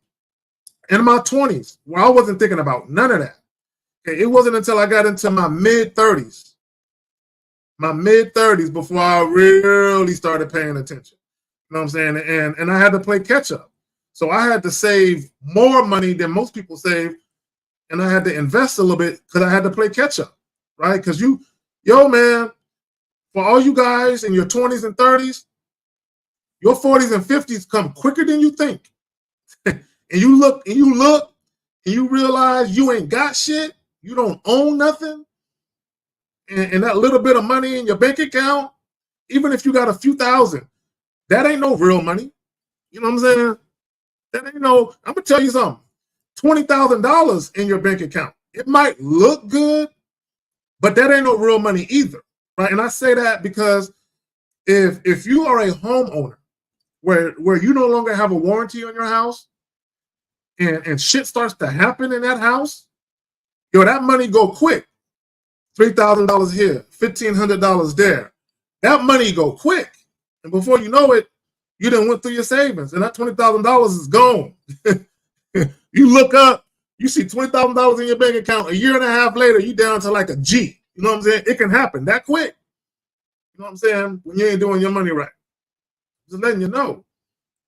in my 20s, where I wasn't thinking about none of that. Okay, it wasn't until I got into my mid-30s, before I really started paying attention. You know what I'm saying? And I had to play catch up. So I had to save more money than most people save, and I had to invest a little bit because I had to play catch up, right? Because man, for all you guys in your 20s and 30s, your 40s and 50s come quicker than you think. and you look, and you realize you ain't got shit. You don't own nothing. And that little bit of money in your bank account, even if you got a few thousand, that ain't no real money. You know what I'm saying? That ain't no, I'm going to tell you something. $20,000 in your bank account. It might look good, but that ain't no real money either. Right? And I say that because if you are a homeowner where you no longer have a warranty on your house and shit starts to happen in that house, that money go quick. $3,000 here, $1,500 there. That money go quick. And before you know it, you done went through your savings, and that $20,000 is gone. You look up, you see $20,000 in your bank account. A year and a half later, you down to like a G. You know what I'm saying? It can happen that quick. You know what I'm saying? When you ain't doing your money right. Just letting you know.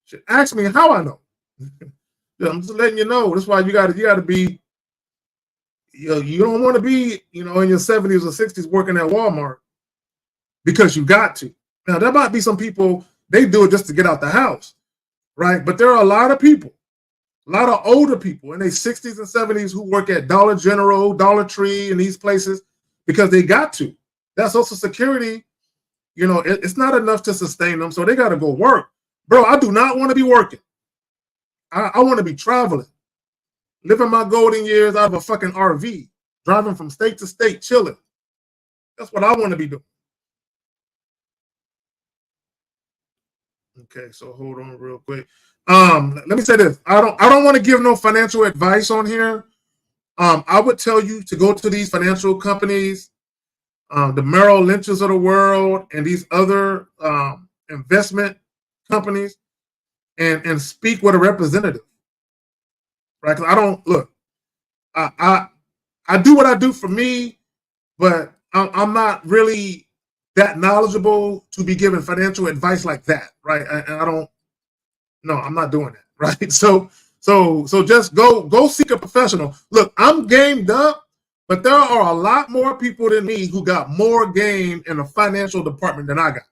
Shit, ask me how I know. I'm just letting you know. That's why you gotta be. You don't want to be, in your 70s or 60s working at Walmart because you got to. Now, there might be some people, they do it just to get out the house, right? But there are a lot of people, a lot of older people in their 60s and 70s who work at Dollar General, Dollar Tree, and these places because they got to. That Social Security, it's not enough to sustain them, so they got to go work. Bro, I do not want to be working. I want to be traveling. Living my golden years out of a fucking RV, driving from state to state, chilling. That's what I want to be doing. Okay, so hold on real quick. Let me say this. I don't want to give no financial advice on here. I would tell you to go to these financial companies, the Merrill Lynches of the world, and these other investment companies, and speak with a representative. Right? Because I don't look. I do what I do for me, but I'm not really that knowledgeable to be giving financial advice like that, right? And I don't. No, I'm not doing that, right? So just go seek a professional. Look, I'm gamed up, but there are a lot more people than me who got more game in the financial department than I got.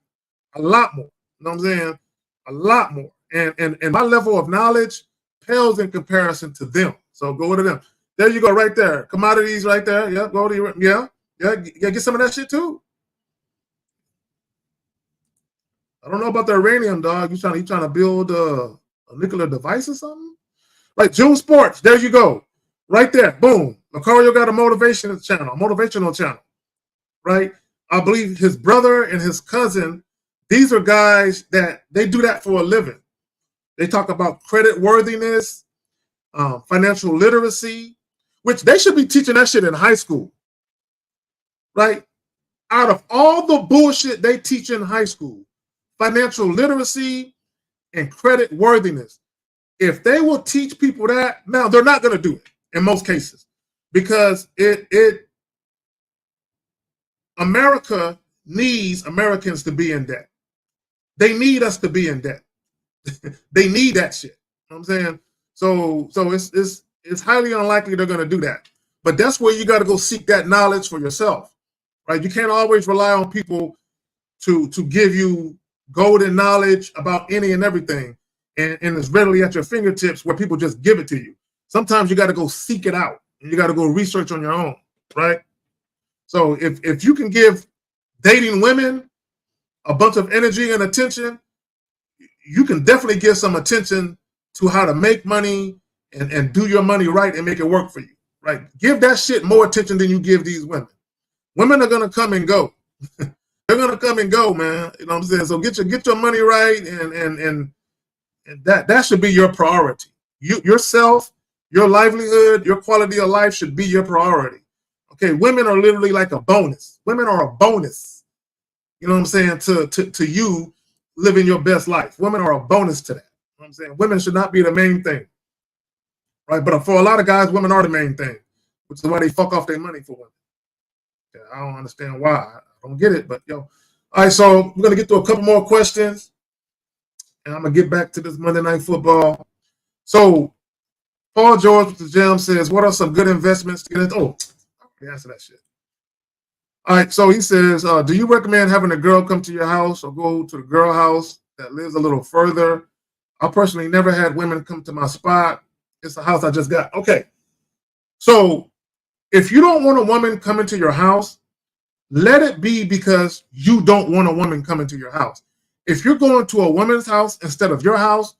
A lot more. You know what I'm saying? A lot more. And my level of knowledge pales in comparison to them. So go to them. There you go, right there. Commodities, right there. Yeah, go to yeah. Get some of that shit too. I don't know about the uranium, dog. You trying to build a nuclear device or something? Like June Sports. There you go, right there. Boom. Lucario got a motivational channel, right? I believe his brother and his cousin. These are guys that they do that for a living. They talk about credit worthiness, financial literacy, which they should be teaching that shit in high school, right? Out of all the bullshit they teach in high school, financial literacy and credit worthiness, if they will teach people that, now they're not going to do it in most cases because America needs Americans to be in debt. They need us to be in debt. They need that shit. You know what I'm saying? So it's highly unlikely they're going to do that. But that's where you got to go seek that knowledge for yourself, right? You can't always rely on people to give you golden knowledge about any and everything, and it's readily at your fingertips where people just give it to you. Sometimes you got to go seek it out and you got to go research on your own, right? So if you can give dating women a bunch of energy and attention, you can definitely give some attention to how to make money and do your money right and make it work for you, right? Give that shit more attention than you give these women. Women are gonna come and go. They're gonna come and go, man. You know what I'm saying? So get your money right, and that should be your priority. Yourself, your livelihood, your quality of life should be your priority. Okay, women are literally like a bonus. Women are a bonus. You know what I'm saying? To you living your best life. Women are a bonus to that. You know what I'm saying? Women should not be the main thing. Right? But for a lot of guys, women are the main thing, which is why they fuck off their money for women. Yeah, I don't understand why. I don't get it, but yo. All right, so we're gonna get to a couple more questions, and I'm gonna get back to this Monday Night Football. So Paul George with the Gem says, "What are some good investments to get into?" Oh, I answer that shit. All right, so he says, "Do you recommend having a girl come to your house or go to the girl house that lives a little further? I personally never had women come to my spot. It's a house I just got." Okay, so if you don't want a woman coming to your house, let it be because you don't want a woman coming to your house. If you're going to a woman's house instead of your house,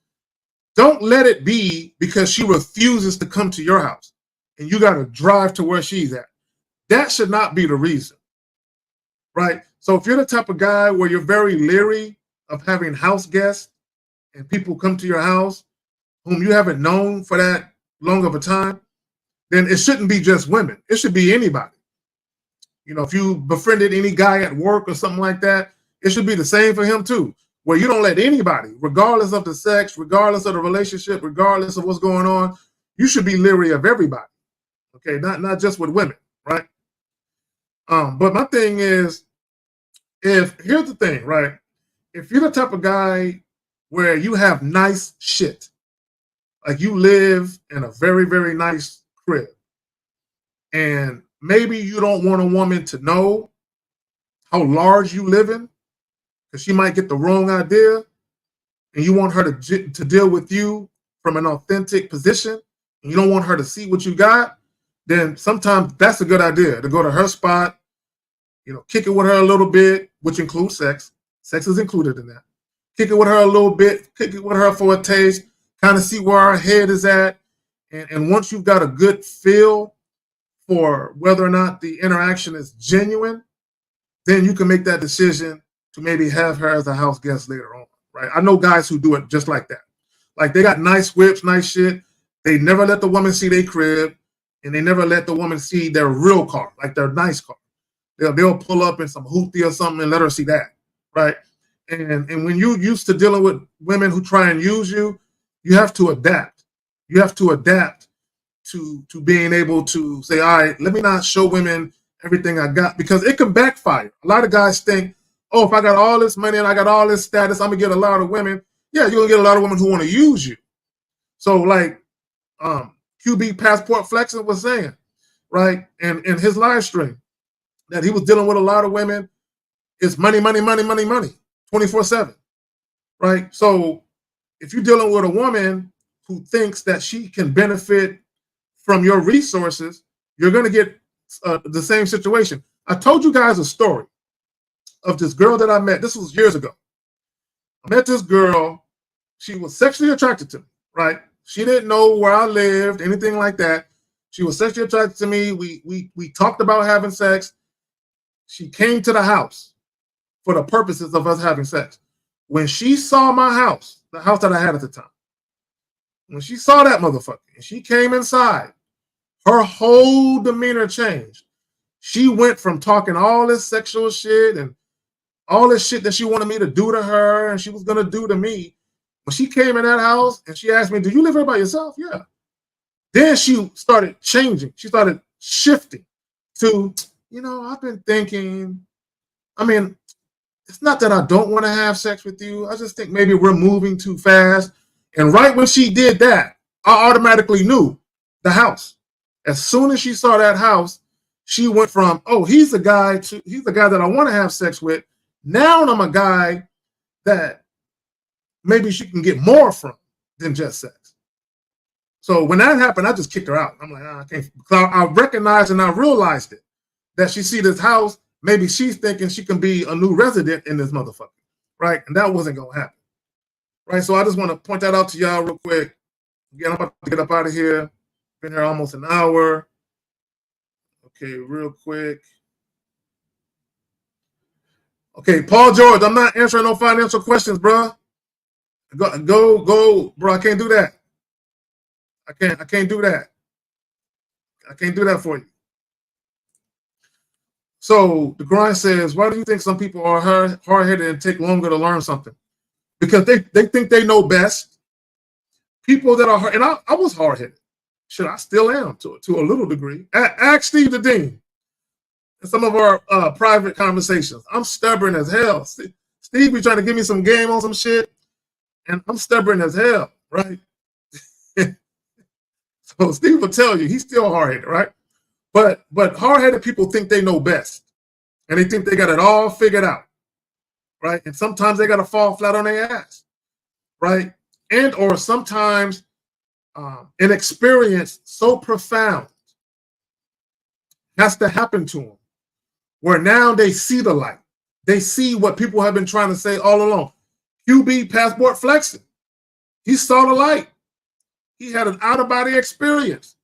don't let it be because she refuses to come to your house and you got to drive to where she's at. That should not be the reason, right? So if you're the type of guy where you're very leery of having house guests and people come to your house whom you haven't known for that long of a time, then it shouldn't be just women. It should be anybody. You know, if you befriended any guy at work or something like that, it should be the same for him too, where you don't let anybody, regardless of the sex, regardless of the relationship, regardless of what's going on, you should be leery of everybody. Okay, not just with women, right? But my thing is, here's the thing, right? If you're the type of guy where you have nice shit, like you live in a very, very nice crib, and maybe you don't want a woman to know how large you live in, because she might get the wrong idea, and you want her to deal with you from an authentic position, and you don't want her to see what you got, then sometimes that's a good idea to go to her spot, you know, kick it with her a little bit, which includes sex. Sex is included in that. Kick it with her a little bit, kick it with her for a taste, kind of see where her head is at. And once you've got a good feel for whether or not the interaction is genuine, then you can make that decision to maybe have her as a house guest later on, right? I know guys who do it just like that. Like they got nice whips, nice shit. They never let the woman see their crib, and they never let the woman see their real car, like their nice car. They'll pull up in some hoopty or something and let her see that, right? And when you're used to dealing with women who try and use you, you have to adapt. You have to adapt to being able to say, all right, let me not show women everything I got, because it can backfire. A lot of guys think, oh, if I got all this money and I got all this status, I'm gonna get a lot of women. Yeah, you're gonna get a lot of women who want to use you. So like QB Passport Flexing was saying, right, and in his live stream, that he was dealing with a lot of women. It's money, money, money, money, money, 24/7, right? So if you're dealing with a woman who thinks that she can benefit from your resources, you're going to get the same situation. I told you guys a story of this girl that I met. This was years ago. I met this girl. She was sexually attracted to me, right? She didn't know where I lived, anything like that. She was sexually attracted to me. We talked about having sex. She came to the house for the purposes of us having sex. When she saw my house, the house that I had at the time, when she saw that motherfucker and she came inside, her whole demeanor changed. She went from talking all this sexual shit and all this shit that she wanted me to do to her and she was going to do to me. When she came in that house and she asked me, do you live here by yourself? Yeah. Then she started changing. She started shifting to, you know, I've been thinking, I mean, it's not that I don't want to have sex with you. I just think maybe we're moving too fast. And right when she did that, I automatically knew the house. As soon as she saw that house, she went from, oh, he's the guy that I want to have sex with. Now I'm a guy that maybe she can get more from than just sex. So when that happened, I just kicked her out. I'm like, I can't. Because I recognized and I realized it, that she see this house. Maybe she's thinking she can be a new resident in this motherfucker, right? And that wasn't going to happen, right? So I just want to point that out to y'all real quick. Again, I'm about to get up out of here. Been here almost an hour. Okay, real quick. Okay, Paul George, I'm not answering no financial questions, bro. Go, bro. I can't do that. I can't do that. I can't do that for you. So the grind says, why do you think some people are hard-headed and take longer to learn something? Because they think they know best. People that are hard, and I was hard-headed. Shit, I still am to a little degree. Ask Steve the Dean in some of our private conversations. I'm stubborn as hell. Steve be trying to give me some game on some shit, and I'm stubborn as hell, right? So Steve will tell you he's still hard-headed, right? But hard-headed people think they know best, and they think they got it all figured out, right? And sometimes they got to fall flat on their ass, right? And or sometimes an experience so profound has to happen to them, where now they see the light. They see what people have been trying to say all along. QB passport flexing. He saw the light. He had an out-of-body experience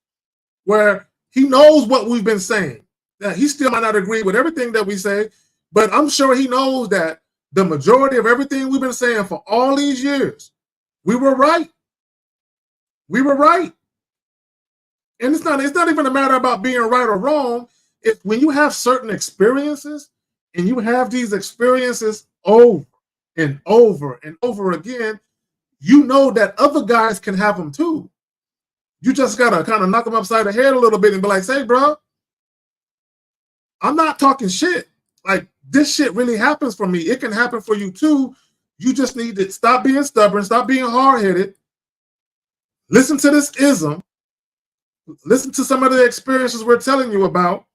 where he knows what we've been saying. Now, he still might not agree with everything that we say, but I'm sure he knows that the majority of everything we've been saying for all these years, we were right. We were right. And it's not even a matter about being right or wrong. When you have certain experiences and you have these experiences over and over and over again, you know that other guys can have them too. You just got to kind of knock them upside the head a little bit and be like, say, bro, I'm not talking shit. Like, this shit really happens for me. It can happen for you too. You just need to stop being stubborn, stop being hard-headed. Listen to this ism. Listen to some of the experiences we're telling you about.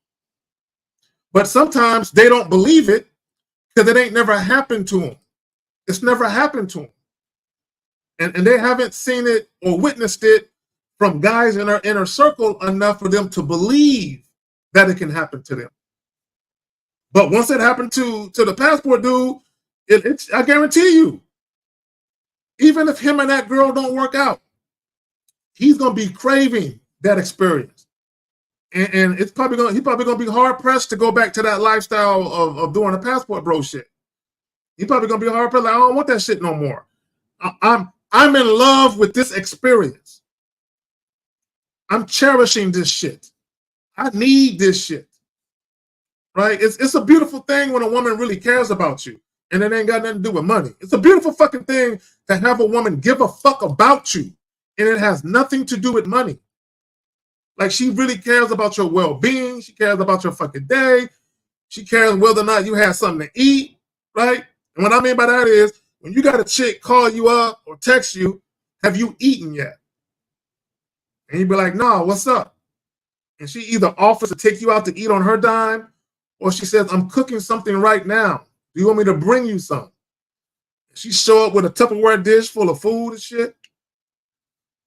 But sometimes they don't believe it because it ain't never happened to them. It's never happened to them. And they haven't seen it or witnessed it from guys in our inner circle enough for them to believe that it can happen to them. But once it happened to the passport dude, I guarantee you, even if him and that girl don't work out, he's going to be craving that experience. And he's probably going to be hard pressed to go back to that lifestyle of doing a passport bro shit. He's probably going to be hard pressed. Like, I don't want that shit no more. I'm in love with this experience. I'm cherishing this shit. I need this shit. Right? It's a beautiful thing when a woman really cares about you and it ain't got nothing to do with money. It's a beautiful fucking thing to have a woman give a fuck about you and it has nothing to do with money. Like, she really cares about your well-being. She cares about your fucking day. She cares whether or not you have something to eat, right? And what I mean by that is when you got a chick call you up or text you, have you eaten yet? And you be like, no, what's up? And she either offers to take you out to eat on her dime, or she says, I'm cooking something right now. Do you want me to bring you some? She show up with a Tupperware dish full of food and shit.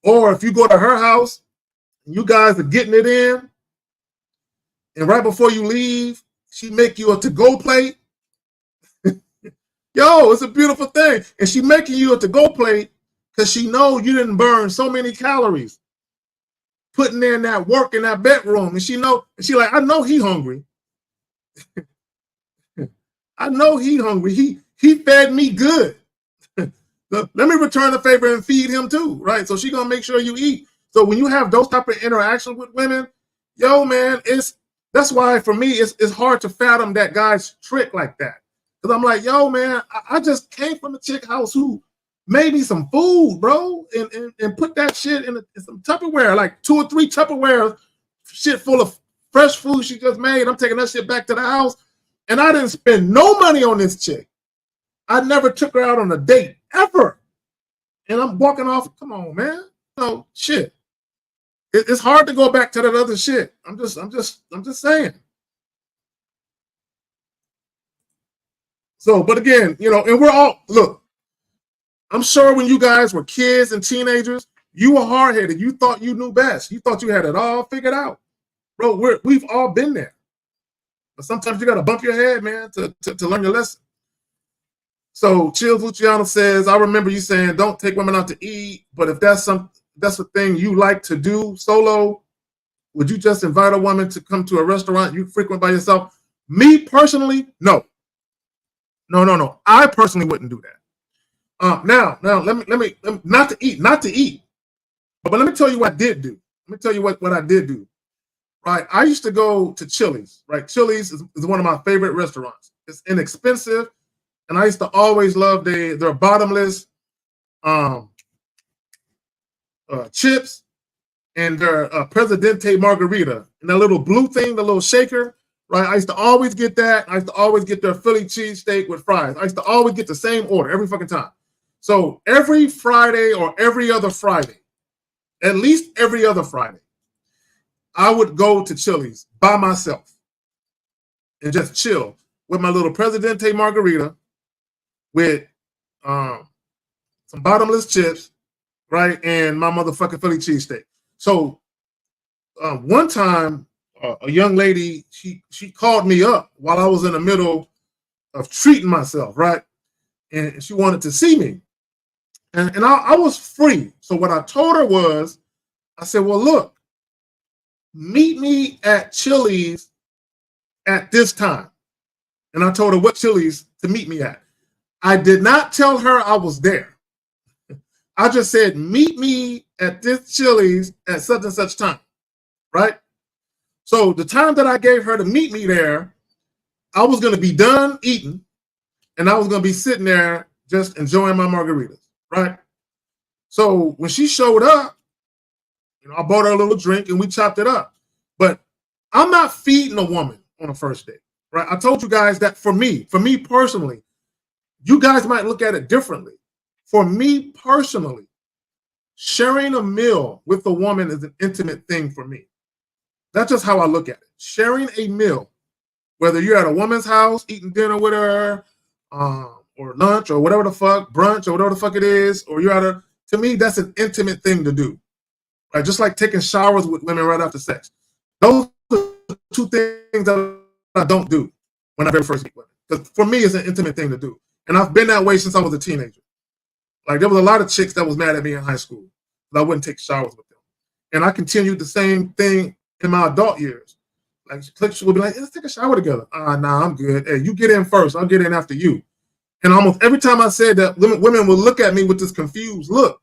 Or if you go to her house, and you guys are getting it in, and right before you leave, she make you a to-go plate. Yo, it's a beautiful thing. And she making you a to-go plate because she know you didn't burn so many calories putting in that work in that bedroom. And she like, I know he hungry. I know he hungry. He fed me good. Let me return the favor and feed him too, right? So she gonna make sure you eat. So when you have those type of interactions with women, yo, man, that's why for me it's hard to fathom that guy's trick like that. Because I'm like, yo, man, I just came from a chick house who made me some food, bro, and put that shit in some Tupperware, like 2 or 3 Tupperware, shit full of fresh food she just made. I'm taking that shit back to the house, and I didn't spend no money on this chick. I never took her out on a date ever, and I'm walking off. Come on, man. So shit, it's hard to go back to that other shit. I'm just saying. So, but again, and we're all, look, I'm sure when you guys were kids and teenagers, You were hard-headed. You thought you knew best. You thought you had it all figured out. Bro, we've all been there. But sometimes you got to bump your head, man, to learn your lesson. So Chills Luciano says, I remember you saying, don't take women out to eat, but if that's a thing you like to do solo, would you just invite a woman to come to a restaurant you frequent by yourself? Me personally, no. No. I personally wouldn't do that. Now, let me not to eat. But let me tell you what I did do. Let me tell you what I did do. Right, I used to go to Chili's. Right, Chili's is one of my favorite restaurants. It's inexpensive, and I used to always love their bottomless chips and their Presidente margarita and that little blue thing, the little shaker. Right, I used to always get that. I used to always get their Philly cheesesteak with fries. I used to always get the same order every fucking time. So every Friday or every other Friday, at least every other Friday, I would go to Chili's by myself and just chill with my little Presidente margarita with some bottomless chips, right, and my motherfucking Philly cheesesteak. So one time, a young lady, she called me up while I was in the middle of treating myself, right, and she wanted to see me. And I was free. So what I told her was, I said, well, look, meet me at Chili's at this time. And I told her what Chili's to meet me at. I did not tell her I was there. I just said, meet me at this Chili's at such and such time, right? So the time that I gave her to meet me there, I was going to be done eating, and I was going to be sitting there just enjoying my margaritas, right? So when she showed up, I bought her a little drink and we chopped it up. But I'm not feeding a woman on a first date, right? I told you guys that for me personally, you guys might look at it differently. For me personally, sharing a meal with a woman is an intimate thing for me. That's just how I look at it. Sharing a meal, whether you're at a woman's house eating dinner with her, or lunch or whatever the fuck, brunch or whatever the fuck it is, or you're at to me, that's an intimate thing to do. Right? Just like taking showers with women right after sex. Those are two things that I don't do when I very first meet women. Because for me, it's an intimate thing to do. And I've been that way since I was a teenager. Like, there was a lot of chicks that was mad at me in high school that I wouldn't take showers with them. And I continued the same thing in my adult years. Like, chicks would be like, let's take a shower together. Nah, I'm good. Hey, you get in first. I'll get in after you. And almost every time I said that, women would look at me with this confused look.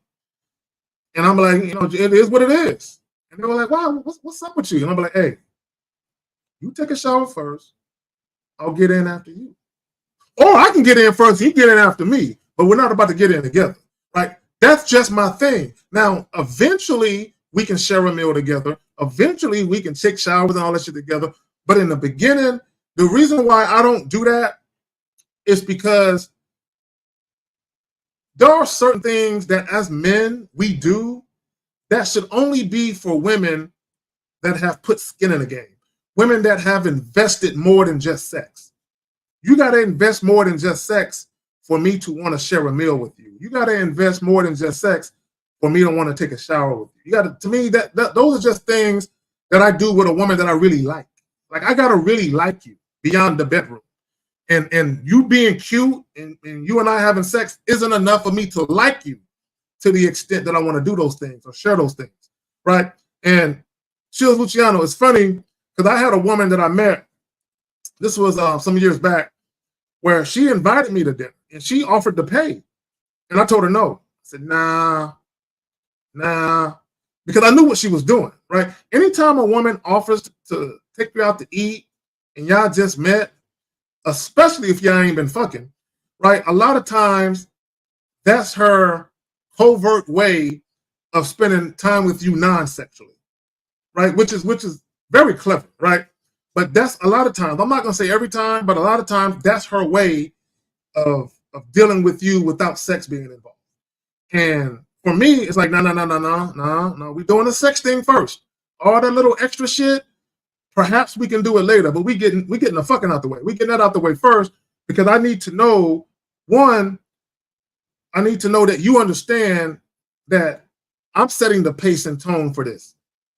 And I'm like, it is what it is. And they were like, wow, what's up with you? And I'm like, hey, you take a shower first. I'll get in after you. Or I can get in first, you get in after me. But we're not about to get in together. Right? That's just my thing. Now, eventually, we can share a meal together. Eventually, we can take showers and all that shit together. But in the beginning, the reason why I don't do that is because there are certain things that as men we do that should only be for women that have put skin in the game. Women that have invested more than just sex. You got to invest more than just sex for me to want to share a meal with you. You got to invest more than just sex for me to want to take a shower with you. You got to me, that those are just things that I do with a woman that I really like. Like, I got to really like you beyond the bedroom. And you being cute and you and I having sex isn't enough for me to like you to the extent that I want to do those things or share those things, right? And Chills Luciano, it's funny because I had a woman that I met, this was some years back, where she invited me to dinner and she offered to pay. And I told her no. I said, nah, because I knew what she was doing, right? Anytime a woman offers to take you out to eat and y'all just met, especially if y'all ain't been fucking, right? A lot of times, that's her covert way of spending time with you non-sexually, right? Which is very clever, right? But that's a lot of times. I'm not gonna say every time, but a lot of times that's her way of dealing with you without sex being involved. And for me, it's like, no. We're doing the sex thing first. All that little extra shit, perhaps we can do it later, but we getting the fucking out the way. We getting that out the way first because I need to know, one, I need to know that you understand that I'm setting the pace and tone for this.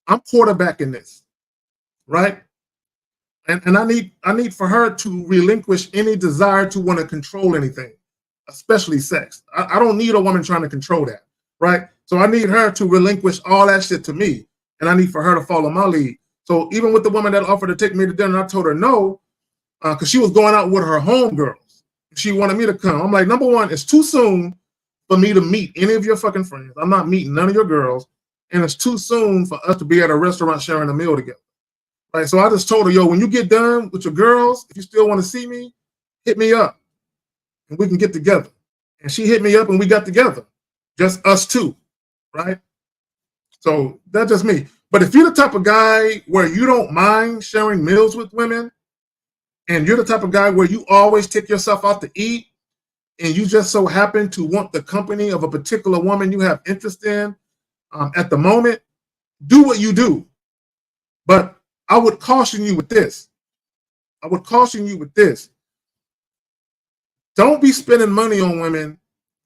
I'm quarterbacking this, right? And I need for her to relinquish any desire to want to control anything, especially sex. I don't need a woman trying to control that, right? So I need her to relinquish all that shit to me, and I need for her to follow my lead. So even with the woman that offered to take me to dinner, I told her no, because she was going out with her homegirls. She wanted me to come. I'm like, number one, it's too soon for me to meet any of your fucking friends. I'm not meeting none of your girls, and it's too soon for us to be at a restaurant sharing a meal together. Right? So I just told her, yo, when you get done with your girls, if you still want to see me, hit me up, and we can get together. And she hit me up, and we got together, just us two, right? So that's just me. But if you're the type of guy where you don't mind sharing meals with women, and you're the type of guy where you always take yourself out to eat, and you just so happen to want the company of a particular woman you have interest in at the moment, do what you do. But I would caution you with this. Don't be spending money on women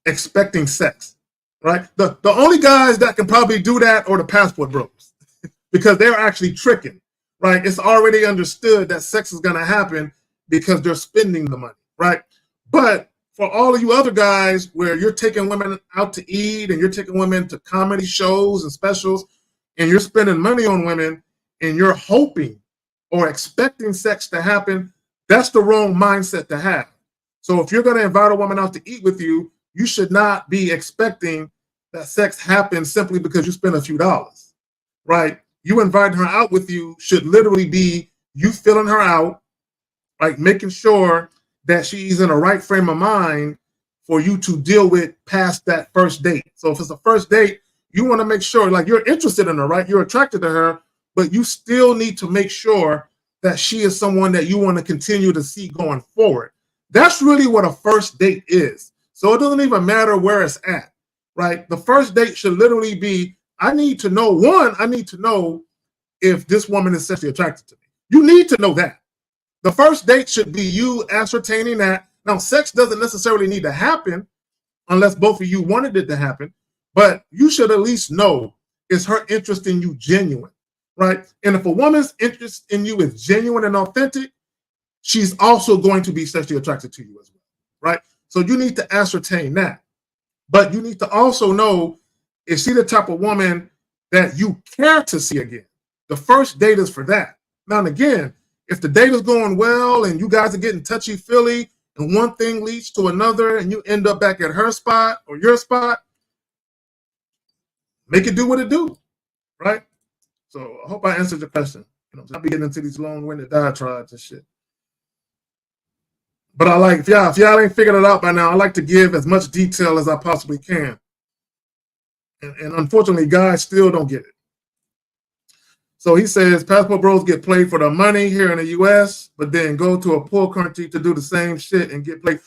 expecting sex, right? The only guys that can probably do that are the passport bros because they're actually tricking, right? It's already understood that sex is going to happen because they're spending the money, right? But for all of you other guys where you're taking women out to eat and you're taking women to comedy shows and specials and you're spending money on women and you're hoping or expecting sex to happen, that's the wrong mindset to have. So if you're going to invite a woman out to eat with you, you should not be expecting that sex happens simply because you spent a few dollars, right? You inviting her out with you should literally be you filling her out, like making sure that she's in the right frame of mind for you to deal with past that first date. So if it's a first date, you want to make sure, like, you're interested in her, right? You're attracted to her, but you still need to make sure that she is someone that you want to continue to see going forward. That's really what a first date is. So it doesn't even matter where it's at, right? The first date should literally be, I need to know if this woman is sexually attracted to me. You need to know that. The first date should be you ascertaining that. Now, sex doesn't necessarily need to happen unless both of you wanted it to happen, but you should at least know, is her interest in you genuine, right? And if a woman's interest in you is genuine and authentic, she's also going to be sexually attracted to you as well, right? So you need to ascertain that. But you need to also know, is she the type of woman that you care to see again? The first date is for that. Now, and again, if the date is going well and you guys are getting touchy-feely and one thing leads to another and you end up back at her spot or your spot, make it do what it do, right? So I hope I answered your question. I'll be getting into these long-winded diatribes and shit. But I like, if y'all ain't figured it out by now, I like to give as much detail as I possibly can. And unfortunately, guys still don't get it. So he says, passport bros get played for the money here in the U.S., but then go to a poor country to do the same shit and get played.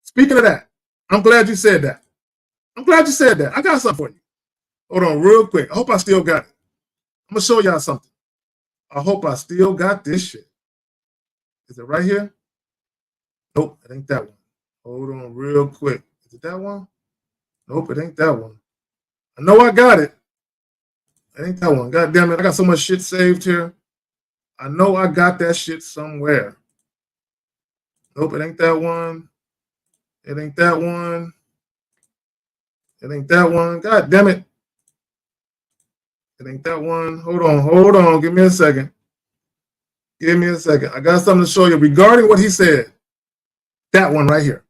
Speaking of that, I'm glad you said that. I got something for you. Hold on real quick. I hope I still got it. I'm going to show y'all something. I hope I still got this shit. Is it right here? Nope, it ain't that one. Hold on real quick. Is it that one? Nope, it ain't that one. I know I got it. It ain't that one. God damn it. I got so much shit saved here. I know I got that shit somewhere. Nope, it ain't that one. It ain't that one. It ain't that one. God damn it. It ain't that one. Hold on. Give me a second. I got something to show you regarding what he said. That one right here.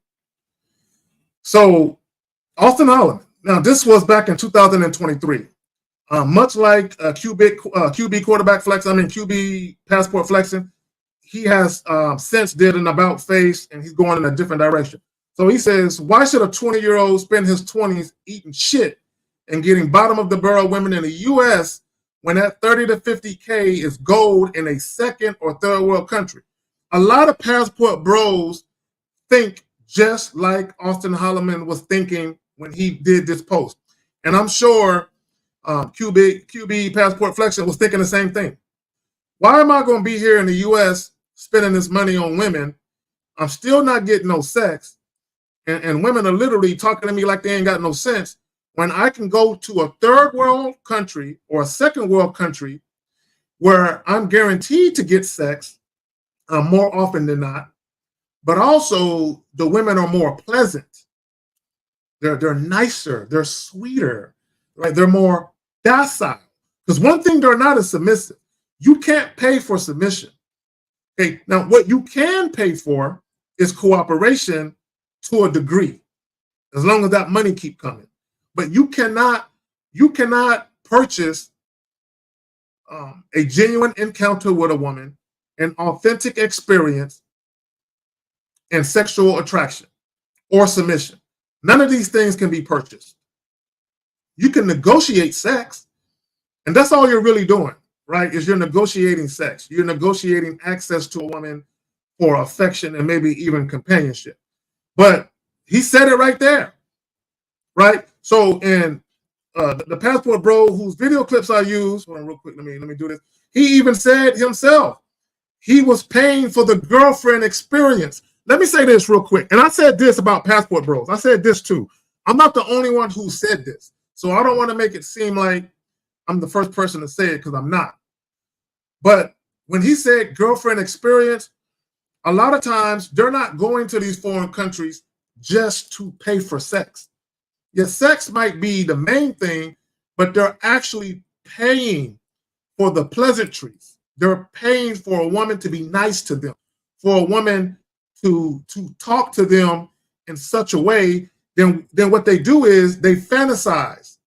So, Austin Holloman. Now, this was back in 2023. Much like QB quarterback flex, QB passport flexing, he has since did an about face and he's going in a different direction. So he says, why should a 20-year-old spend his 20s eating shit and getting bottom of the barrel women in the U.S. when that 30 to 50K is gold in a second or third world country? A lot of passport bros think just like Austin Holloman was thinking when he did this post. And I'm sure QB passport flexion was thinking the same thing. Why am I going to be here in the U.S. spending this money on women? I'm still not getting no sex. And women are literally talking to me like they ain't got no sense when I can go to a third world country or a second world country where I'm guaranteed to get sex more often than not, but also the women are more pleasant. They're nicer, they're sweeter, right? They're more docile. Because one thing they're not is submissive. You can't pay for submission. Okay, now what you can pay for is cooperation to a degree, as long as that money keep coming. But you cannot purchase a genuine encounter with a woman, an authentic experience, and sexual attraction or submission. None of these things can be purchased. You can negotiate sex, and that's all you're really doing, right? Is you're negotiating sex. You're negotiating access to a woman for affection and maybe even companionship. But he said it right there, right? So in the Passport Bro, whose video clips I use, hold on real quick, let me do this. He even said himself, he was paying for the girlfriend experience. Let me say this real quick. And I said this about Passport Bros. I said this too. I'm not the only one who said this. So I don't want to make it seem like I'm the first person to say it, because I'm not. But when he said girlfriend experience, a lot of times they're not going to these foreign countries just to pay for sex. Yes, sex might be the main thing, but they're actually paying for the pleasantries. They're paying for a woman to be nice to them, for a woman to talk to them in such a way. Then what they do is they fantasize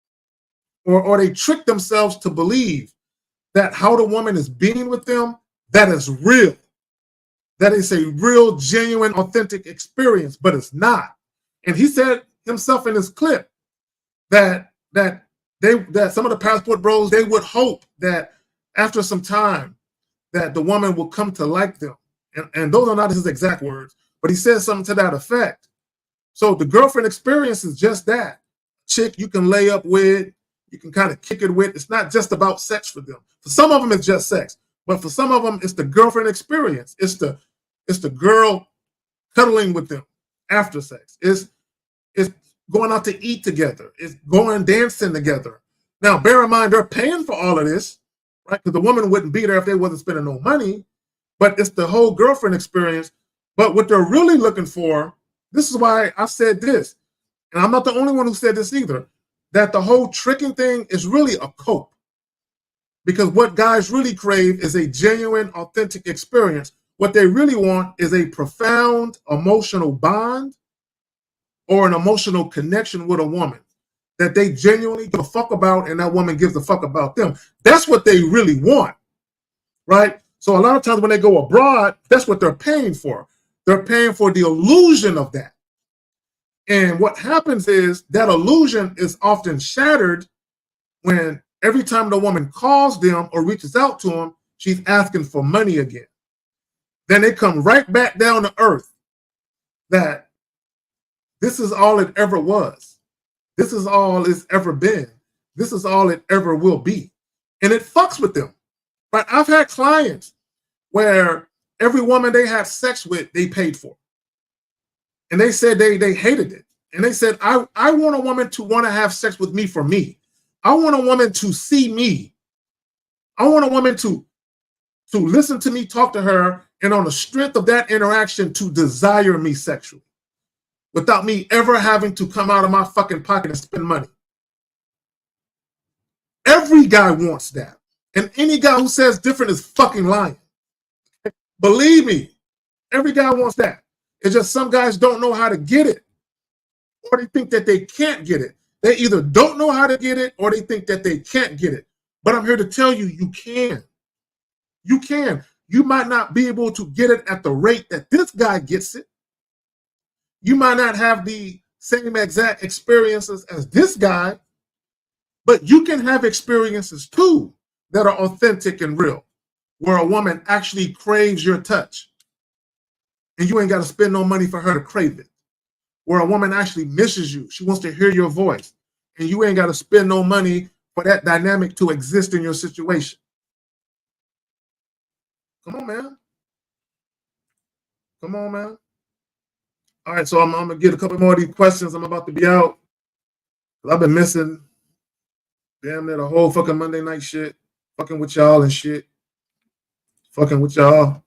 or they trick themselves to believe that how the woman is being with them, that is real. That is a real, genuine, authentic experience, but it's not. And he said himself in his clip that some of the Passport Bros, they would hope that after some time that the woman will come to like them. And those are not his exact words, but he says something to that effect. So the girlfriend experience is just that. Chick you can lay up with, you can kind of kick it with. It's not just about sex for them. For some of them, it's just sex. But for some of them, it's the girlfriend experience. It's the girl cuddling with them after sex. It's going out to eat together. It's going dancing together. Now, bear in mind, they're paying for all of this, right? Because the woman wouldn't be there if they wasn't spending no money. But it's the whole girlfriend experience. But what they're really looking for, this is why I said this, and I'm not the only one who said this either, that the whole tricking thing is really a cope. Because what guys really crave is a genuine, authentic experience. What they really want is a profound emotional bond or an emotional connection with a woman that they genuinely give a fuck about, and that woman gives a fuck about them. That's what they really want, right? So a lot of times when they go abroad, that's what they're paying for. They're paying for the illusion of that. And what happens is that illusion is often shattered when every time the woman calls them or reaches out to them, she's asking for money again. Then they come right back down to earth that this is all it ever was. This is all it's ever been. This is all it ever will be. And it fucks with them. But I've had clients where every woman they had sex with, they paid for. And they said they hated it. And they said, I want a woman to want to have sex with me for me. I want a woman to see me. I want a woman to listen to me talk to her, and on the strength of that interaction to desire me sexually without me ever having to come out of my fucking pocket and spend money. Every guy wants that. And any guy who says different is fucking lying. Believe me, every guy wants that. It's just some guys don't know how to get it, or they think that they can't get it. They either don't know how to get it or they think that they can't get it. But I'm here to tell you, you can. You can. You might not be able to get it at the rate that this guy gets it. You might not have the same exact experiences as this guy, but you can have experiences too that are authentic and real, where a woman actually craves your touch and you ain't got to spend no money for her to crave it. Where a woman actually misses you. She wants to hear your voice and you ain't got to spend no money for that dynamic to exist in your situation. Come on, man. Come on, man. All right, so I'm going to get a couple more of these questions. I'm about to be out. I've been missing damn near the whole fucking Monday night shit. Fucking with y'all and shit. Fucking with y'all.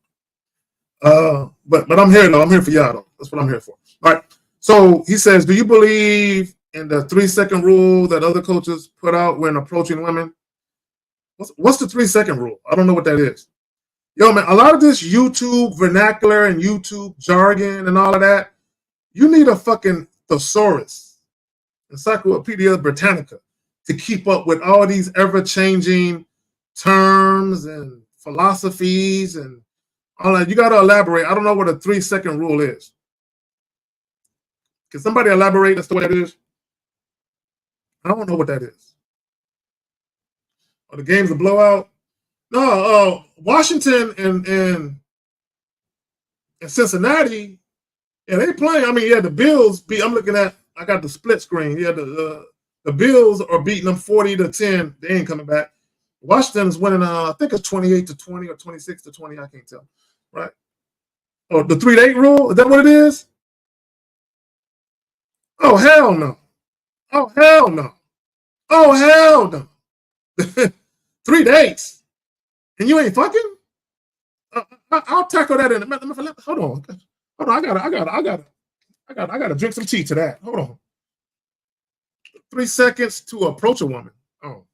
But I'm here though. I'm here for y'all though. That's what I'm here for. All right. So he says, do you believe in the 3-second rule that other coaches put out when approaching women? What's the 3-second rule? I don't know what that is. Yo, man, a lot of this YouTube vernacular and YouTube jargon and all of that, you need a fucking thesaurus, Encyclopedia Britannica, to keep up with all these ever-changing terms and philosophies and all that. You got to elaborate. I don't know what a 3-second rule is. Can somebody elaborate as to what that is? I don't know what that is. Are the game's a blowout? No, Washington and Cincinnati, yeah, they playing. I mean, yeah, the Bills beat. I'm looking at. I got the split screen. Yeah, the Bills are beating them 40-10. They ain't coming back. Washington's winning. I think it's 28-20 or 26-20. I can't tell. Right? Oh, the 3-8 rule. Is that what it is? Oh hell no! Oh hell no! Oh hell no! 3 dates. And you ain't fucking? I'll tackle that in a minute. Hold on. I gotta drink some tea to that. Hold on. 3 seconds to approach a woman. Oh.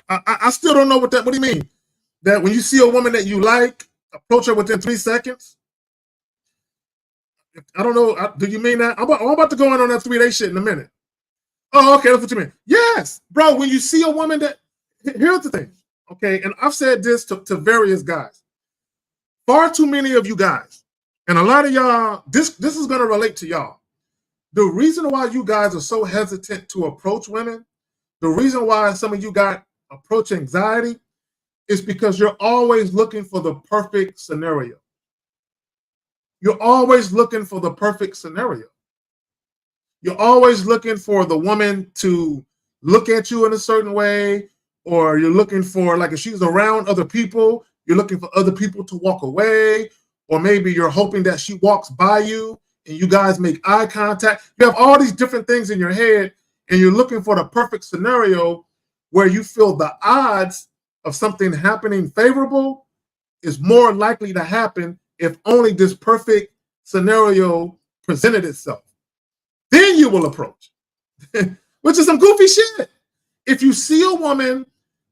I still don't know what do you mean? That when you see a woman that you like, approach her within 3 seconds? I don't know. Do you mean that? I'm about to go in on that 3-day shit in a minute. Oh, okay. That's what you mean. Yes, bro. When you see a woman that, here's the thing. Okay. And I've said this to various guys. Far too many of you guys, and a lot of y'all, this is going to relate to y'all. The reason why you guys are so hesitant to approach women, the reason why some of you got approach anxiety is because you're always looking for the perfect scenario. You're always looking for the perfect scenario. You're always looking for the woman to look at you in a certain way, or you're looking for, like, if she's around other people, you're looking for other people to walk away, or maybe you're hoping that she walks by you and you guys make eye contact. You have all these different things in your head, and you're looking for the perfect scenario where you feel the odds of something happening favorable is more likely to happen if only this perfect scenario presented itself. Then you will approach, which is some goofy shit. If you see a woman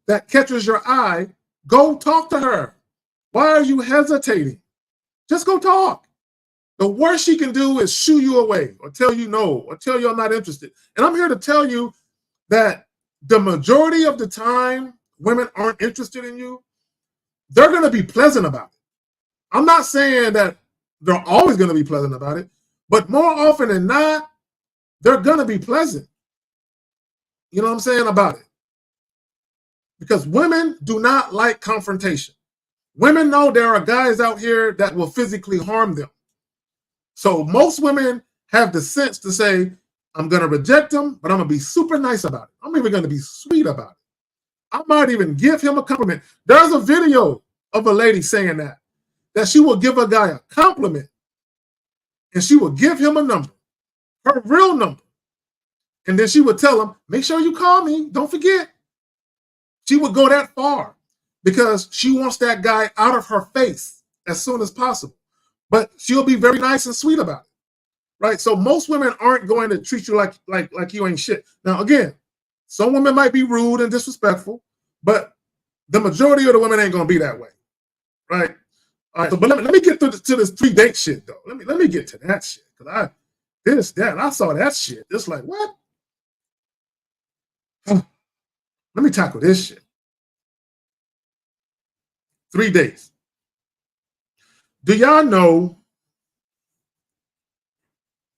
that catches your eye, go talk to her. Why are you hesitating? Just go talk. The worst she can do is shoo you away or tell you no or tell you I'm not interested. And I'm here to tell you that the majority of the time women aren't interested in you. They're going to be pleasant about it. I'm not saying that they're always going to be pleasant about it, but more often than not, they're going to be pleasant. You know what I'm saying about it? Because women do not like confrontation. Women know there are guys out here that will physically harm them. So most women have the sense to say, I'm going to reject him, but I'm going to be super nice about it. I'm even going to be sweet about it. I might even give him a compliment. There's a video of a lady saying that she will give a guy a compliment and she will give him a number, her real number. And then she would tell him, make sure you call me. Don't forget. She would go that far because she wants that guy out of her face as soon as possible. But she'll be very nice and sweet about it. Right? So most women aren't going to treat you like you ain't shit. Now, again, some women might be rude and disrespectful, but the majority of the women ain't going to be that way. Right? All right. So, but let me get to this 3-date shit, though. Let me get to that shit. Because I saw that shit. It's like, what? Let me tackle this shit. 3 days. Do y'all know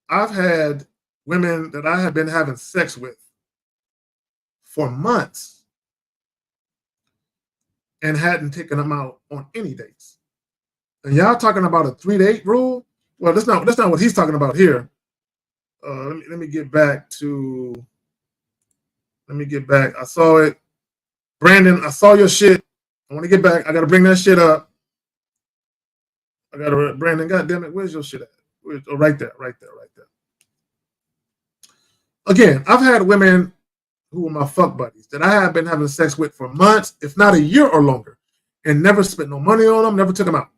I've had women that I have been having sex with for months and hadn't taken them out on any dates. And y'all talking about a 3-date rule? Well, that's not what he's talking about here. Let me get back. I saw it. Brandon, I saw your shit. I want to get back. I got to bring that shit up. Brandon, goddamn it, where's your shit at? Right there. Again, I've had women who were my fuck buddies that I have been having sex with for months, if not a year or longer, and never spent no money on them, never took them out.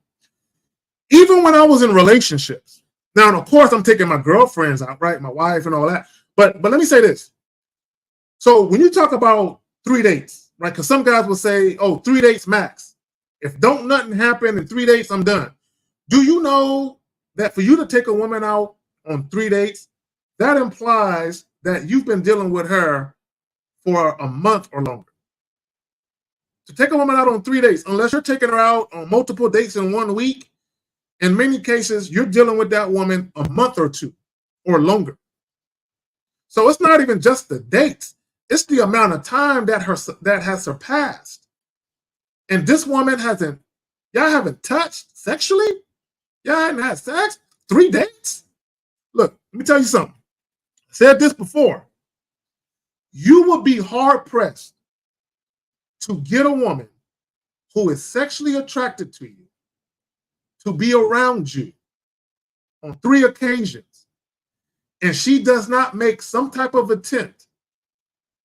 Even when I was in relationships. Now, of course, I'm taking my girlfriends out, right? My wife and all that. But let me say this. So when you talk about 3 dates, right? Because some guys will say, oh, 3 dates max. If don't nothing happen in 3 dates, I'm done. Do you know that for you to take a woman out on 3 dates, that implies that you've been dealing with her for a month or longer? To take a woman out on 3 dates, unless you're taking her out on multiple dates in 1 week, in many cases, you're dealing with that woman a month or 2 or longer. So it's not even just the dates. It's the amount of time that has surpassed. And this woman y'all haven't touched sexually? Y'all haven't had sex? 3 dates? Look, let me tell you something. I said this before. You will be hard-pressed to get a woman who is sexually attracted to you to be around you on 3 occasions, and she does not make some type of attempt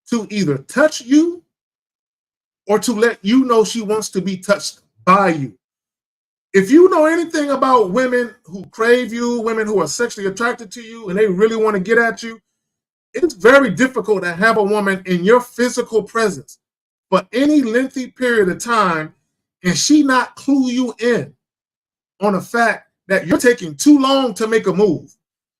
to either touch you or to let you know she wants to be touched by you. If you know anything about women who crave you, women who are sexually attracted to you, and they really want to get at you, it's very difficult to have a woman in your physical presence for any lengthy period of time and she not clue you in on the fact that you're taking too long to make a move.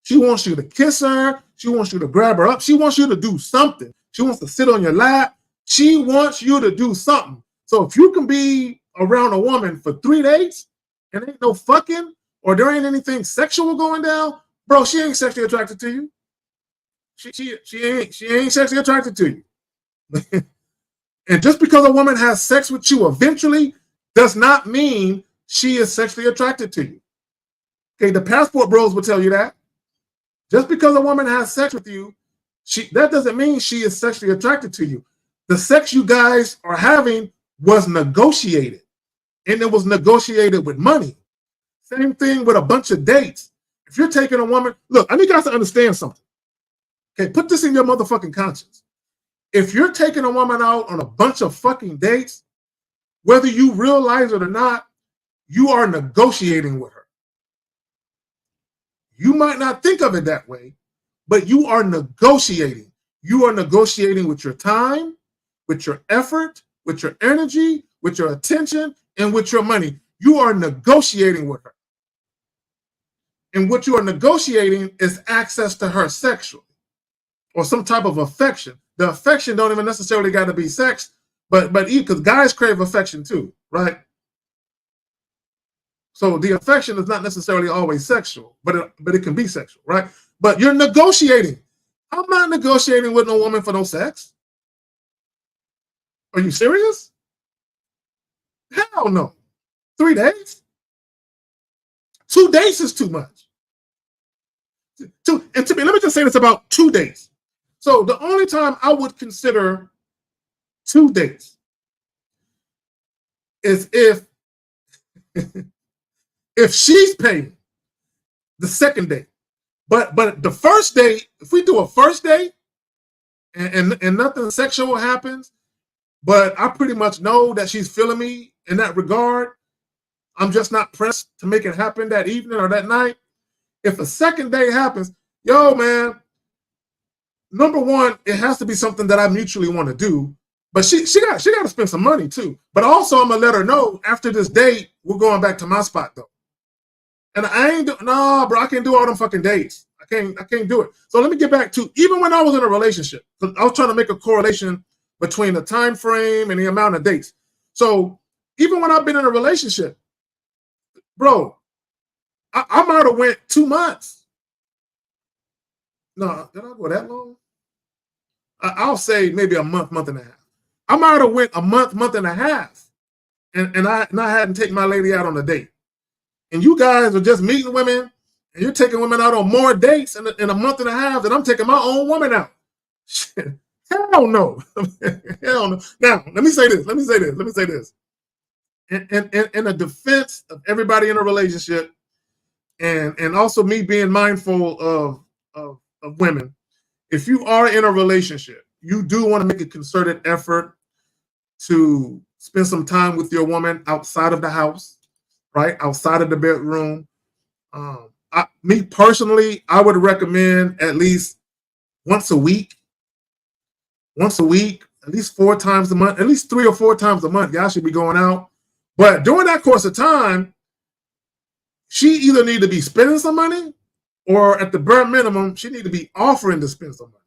She wants you to kiss her. She wants you to grab her up. She wants you to do something. She wants to sit on your lap. She wants you to do something. So if you can be around a woman for 3 days and ain't no fucking or there ain't anything sexual going down, bro, she ain't sexually attracted to you. She ain't sexually attracted to you. And just because a woman has sex with you eventually does not mean she is sexually attracted to you. Okay, the passport bros will tell you that. Just because a woman has sex with you, that doesn't mean she is sexually attracted to you. The sex you guys are having was negotiated, and it was negotiated with money. Same thing with a bunch of dates. If you're taking a woman, look, I need you guys to understand something. Okay, put this in your motherfucking conscience. If you're taking a woman out on a bunch of fucking dates, whether you realize it or not, you are negotiating with her. You might not think of it that way, but you are negotiating. You are negotiating with your time, with your effort, with your energy, with your attention, and with your money. You are negotiating with her. And what you are negotiating is access to her sexually or some type of affection. The affection don't even necessarily got to be sex, but because guys crave affection too, right? So the affection is not necessarily always sexual, but it can be sexual, right? But you're negotiating. I'm not negotiating with no woman for no sex. Are you serious? Hell no. 3 days? 2 days is too much. And to me, let me just say this about 2 days. So the only time I would consider 2 dates is if she's paying the second date. But the first date, if we do a first date and nothing sexual happens, but I pretty much know that she's feeling me in that regard, I'm just not pressed to make it happen that evening or that night. If a second date happens, yo, man, number one, it has to be something that I mutually want to do. But she got to spend some money too. But also, I'm gonna let her know after this date, we're going back to my spot though. And I ain't bro. I can't do all them fucking dates. I can't do it. So let me get back to even when I was in a relationship. I was trying to make a correlation between the time frame and the amount of dates. So even when I've been in a relationship, bro, I might have went 2 months. No, did I go that long? I'll say maybe a month and a half. I might have went a month and a half, and I hadn't taken my lady out on a date. And you guys are just meeting women, and you're taking women out on more dates in a month and a half than I'm taking my own woman out. Shit. Hell no. Hell no. Now, let me say this. In a defense of everybody in a relationship, and also me being mindful of women, if you are in a relationship, you do want to make a concerted effort to spend some time with your woman outside of the house, right? Outside of the bedroom. Me personally, I would recommend at least once a week, at least 4 times a month, at least 3 or 4 times a month. Y'all should be going out. But during that course of time, she either need to be spending some money, or at the bare minimum, she need to be offering to spend some money.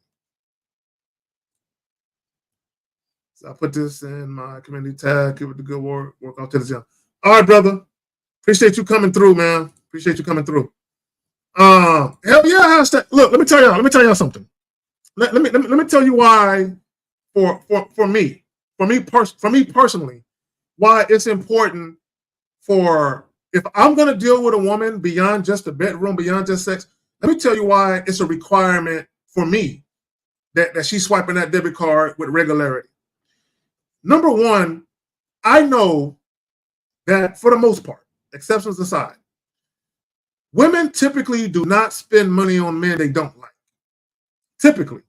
So I put this in my community tab. Keep it the good work. Work out to the gym. All right, brother. Appreciate you coming through, man. Appreciate you coming through. Hell yeah, hashtag. Look, let me tell y'all something. Let me tell you why. For me personally, why it's important for, if I'm gonna deal with a woman beyond just the bedroom, beyond just sex. Let me tell you why it's a requirement for me that she's swiping that debit card with regularity. Number one, I know that for the most part, exceptions aside, women typically do not spend money on men they don't like. Typically.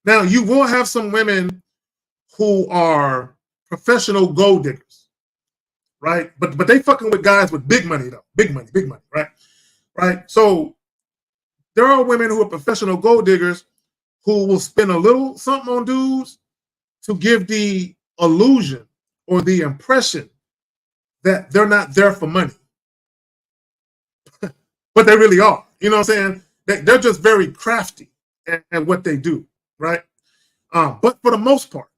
Now, you will have some women who are professional gold diggers, right? But they fucking with guys with big money, though. Big money, right? Right? So there are women who are professional gold diggers who will spend a little something on dudes to give the illusion or the impression that they're not there for money. But they really are. You know what I'm saying? They're just very crafty at what they do, right? But for the most part,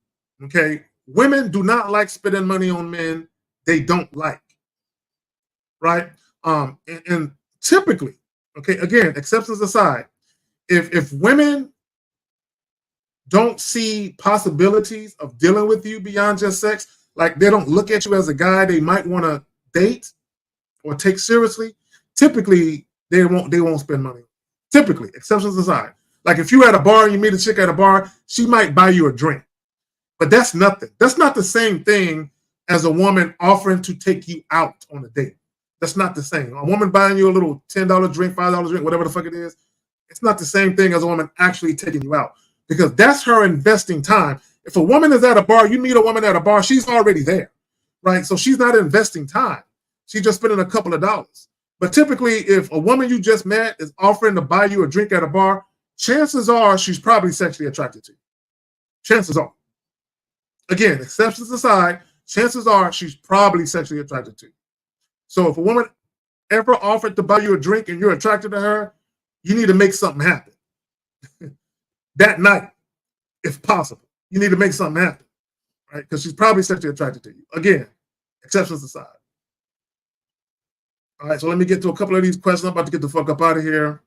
okay, women do not like spending money on men they don't like, right? And typically, okay, again, exceptions aside, if women don't see possibilities of dealing with you beyond just sex, like they don't look at you as a guy they might want to date or take seriously, typically they won't spend money. Typically, exceptions aside. Like if you're at a bar and you meet a chick at a bar, she might buy you a drink. But that's nothing. That's not the same thing as a woman offering to take you out on a date. That's not the same. A woman buying you a little $10 drink, $5 drink, whatever the fuck it is, it's not the same thing as a woman actually taking you out, because that's her investing time. If a woman is at a bar, you meet a woman at a bar, she's already there, right? So she's not investing time. She's just spending a couple of dollars. But typically, if a woman you just met is offering to buy you a drink at a bar, chances are she's probably sexually attracted to you. Chances are. Again, exceptions aside, chances are she's probably sexually attracted to you. So if a woman ever offered to buy you a drink and you're attracted to her, you need to make something happen. That night, if possible. You need to make something happen, right? Because she's probably sexually attracted to you. Again, exceptions aside. All right, so let me get to a couple of these questions. I'm about to get the fuck up out of here.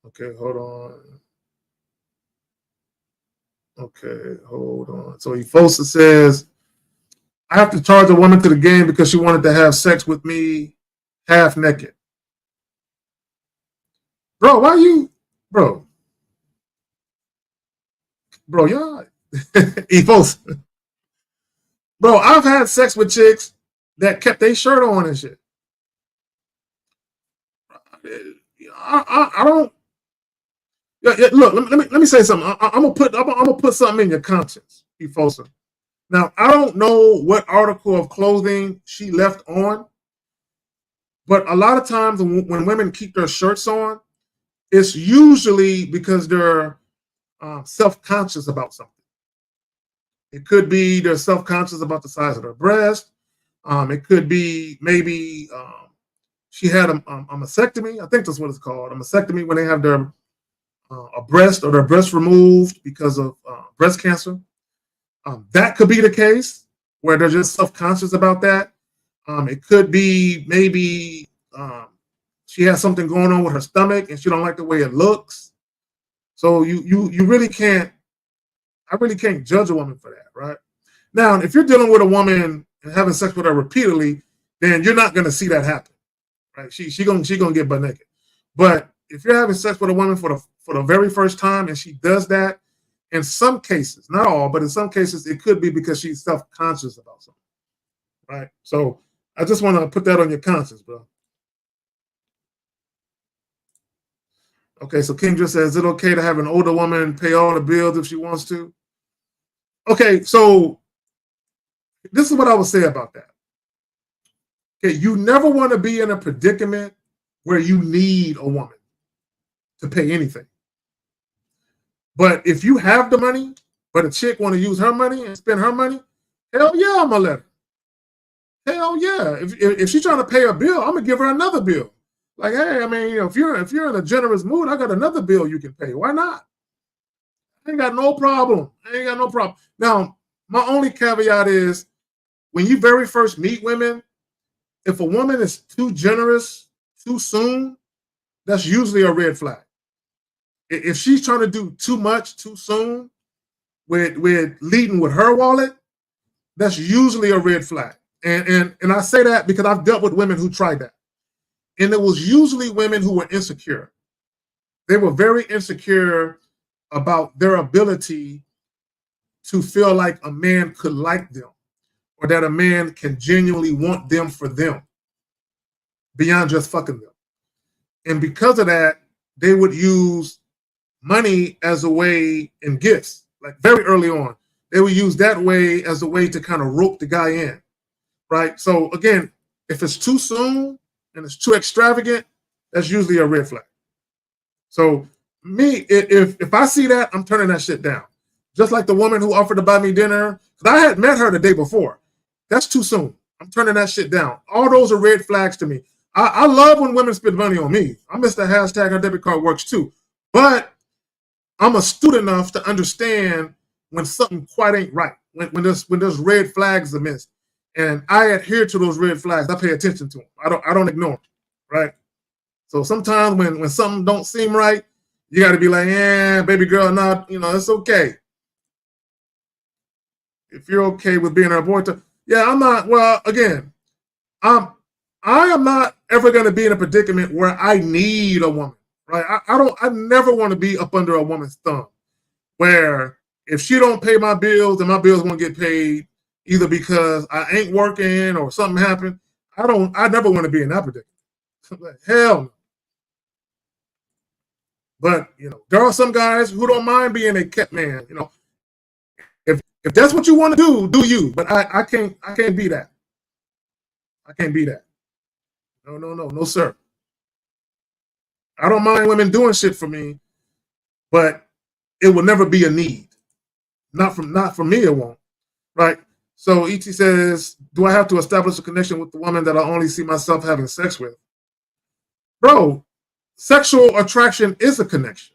Okay, hold on. Okay, hold on. So Efosa says, I have to charge a woman to the game because she wanted to have sex with me half naked. Bro, why you, bro, y'all, Efosa. Bro, I've had sex with chicks that kept their shirt on and shit. I don't. Look, let me say something. I'm gonna put something in your conscience, Efosa. Now, I don't know what article of clothing she left on, but a lot of times when women keep their shirts on, it's usually because they're self-conscious about something. It could be they're self-conscious about the size of their breast. It could be maybe she had a mastectomy. I think that's what it's called, a mastectomy, when they have their a breast or their breast removed because of breast cancer. That could be the case where they're just self-conscious about that. It could be maybe she has something going on with her stomach and she don't like the way it looks. So you really can't. I really can't judge a woman for that, right? Now, if you're dealing with a woman and having sex with her repeatedly, then you're not going to see that happen, right? She gonna get butt naked. But if you're having sex with a woman for the very first time and she does that, in some cases, not all, but in some cases, it could be because she's self-conscious about something, right? So I just want to put that on your conscience, bro. Okay, so King just says, is it okay to have an older woman pay all the bills if she wants to? Okay, so this is what I would say about that. Okay, you never want to be in a predicament where you need a woman to pay anything. But if you have the money, but a chick want to use her money and spend her money, hell yeah, I'm gonna let her. Hell yeah. If she's trying to pay a bill, I'm gonna give her another bill. Like, hey, I mean, if you're in a generous mood, I got another bill you can pay. Why not? I ain't got no problem. Now, my only caveat is when you very first meet women, if a woman is too generous too soon, that's usually a red flag. If she's trying to do too much too soon with leading with her wallet, that's usually a red flag. And I say that because I've dealt with women who tried that. And it was usually women who were insecure. They were very insecure about their ability to feel like a man could like them or that a man can genuinely want them for them beyond just fucking them. And because of that, they would use money as a way in gifts, like very early on. They would use that way as a way to kind of rope the guy in, right? So again, if it's too soon and it's too extravagant, that's usually a red flag. So me, if I see that, I'm turning that shit down. Just like the woman who offered to buy me dinner, because I had met her the day before. That's too soon. I'm turning that shit down. All those are red flags to me. I love when women spend money on me. I miss the hashtag her debit card works too. But I'm astute enough to understand when something quite ain't right, when there's red flags are missed. And I adhere to those red flags. I pay attention to them. I don't ignore them, right? So sometimes when something don't seem right, you got to be like, yeah, baby girl, no, it's okay. If you're okay with being her boyfriend, yeah, I'm not. Well, again, I am not ever going to be in a predicament where I need a woman, right? I never want to be up under a woman's thumb where if she don't pay my bills, then my bills won't get paid either because I ain't working or something happened. I never want to be in that predicament. Hell no. But, there are some guys who don't mind being a kept man. If that's what you want to do you. But I can't be that. I can't be that. No, sir. I don't mind women doing shit for me, but it will never be a need. Not for me, it won't. Right? So ET says, do I have to establish a connection with the woman that I only see myself having sex with? Bro, sexual attraction is a connection.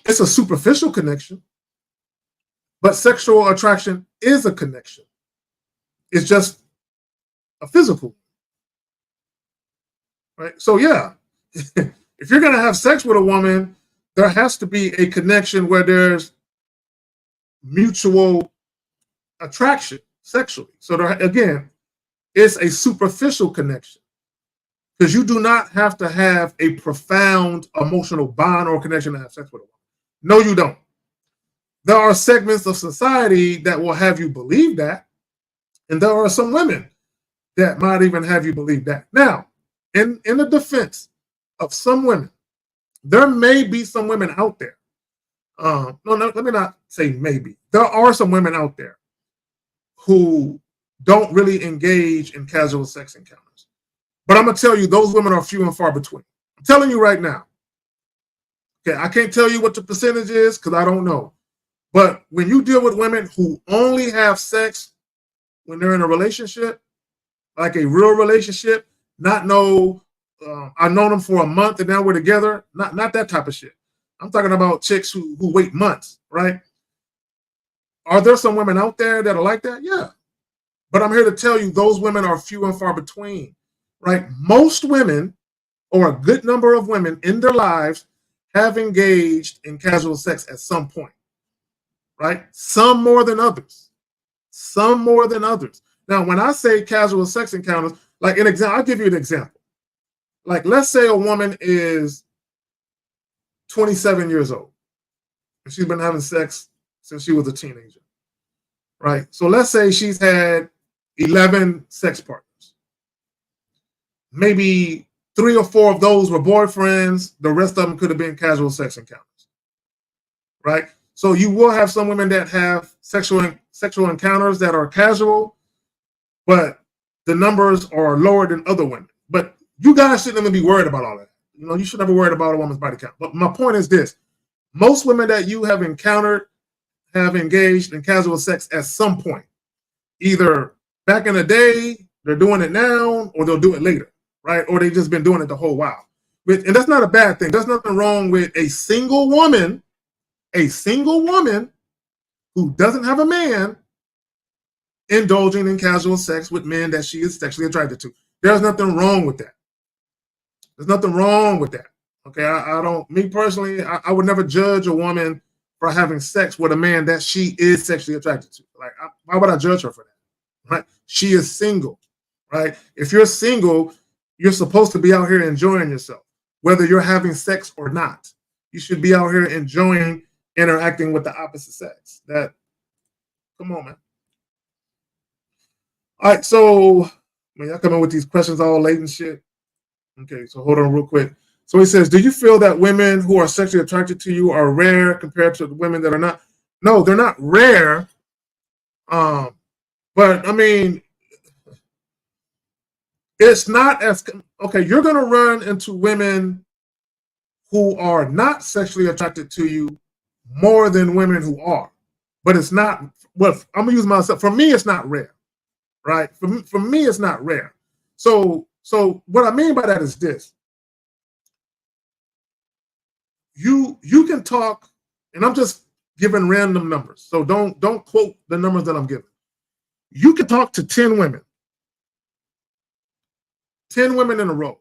It's a superficial connection, but sexual attraction is a connection. It's just a physical. Right? So yeah, if you're going to have sex with a woman, there has to be a connection where there's mutual attraction sexually. So again, it's a superficial connection because you do not have to have a profound emotional bond or connection to have sex with a woman. No, you don't. There are segments of society that will have you believe that, and there are some women that might even have you believe that. Now, in the defense of some women, there may be some women out there. No, let me not say maybe. There are some women out there who don't really engage in casual sex encounters. But I'm going to tell you, those women are few and far between. I'm telling you right now. Okay, I can't tell you what the percentage is because I don't know. But when you deal with women who only have sex when they're in a relationship, like a real relationship, I've known them for a month and now we're together, not that type of shit. I'm talking about chicks who wait months, right? Are there some women out there that are like that? Yeah. But I'm here to tell you those women are few and far between, right? Most women, or a good number of women in their lives, have engaged in casual sex at some point, right? Some more than others. Now, when I say casual sex encounters, like an example, I'll give you an example. Like, let's say a woman is 27 years old and she's been having sex since she was a teenager, right? So let's say she's had 11 sex partners. Maybe 3 or 4 of those were boyfriends. The rest of them could have been casual sex encounters, right? So you will have some women that have sexual encounters that are casual, but the numbers are lower than other women. But you guys shouldn't even be worried about all that. You know, you should never worry about a woman's body count. But my point is this: most women that you have encountered have engaged in casual sex at some point. Either back in the day, they're doing it now, or they'll do it later, right? Or they've just been doing it the whole while. And that's not a bad thing. There's nothing wrong with a single woman who doesn't have a man indulging in casual sex with men that she is sexually attracted to. There's nothing wrong with that. There's nothing wrong with that. Okay, I don't, me personally, I would never judge a woman for having sex with a man that she is sexually attracted to. Like, why would I judge her for that? Right? She is single, right? If you're single, you're supposed to be out here enjoying yourself, whether you're having sex or not. You should be out here enjoying interacting with the opposite sex. Come on, man. All right, so y'all come in with these questions all late and shit. Okay, so hold on real quick. So he says, do you feel that women who are sexually attracted to you are rare compared to the women that are not? No, they're not rare. But I mean, it's not as, okay, you're going to run into women who are not sexually attracted to you more than women who are. But it's not, well, I'm going to use myself. For me, it's not rare, right? For me, it's not rare. So what I mean by that is this. You can talk, and I'm just giving random numbers. So don't quote the numbers that I'm giving. You can talk to 10 women. 10 women in a row.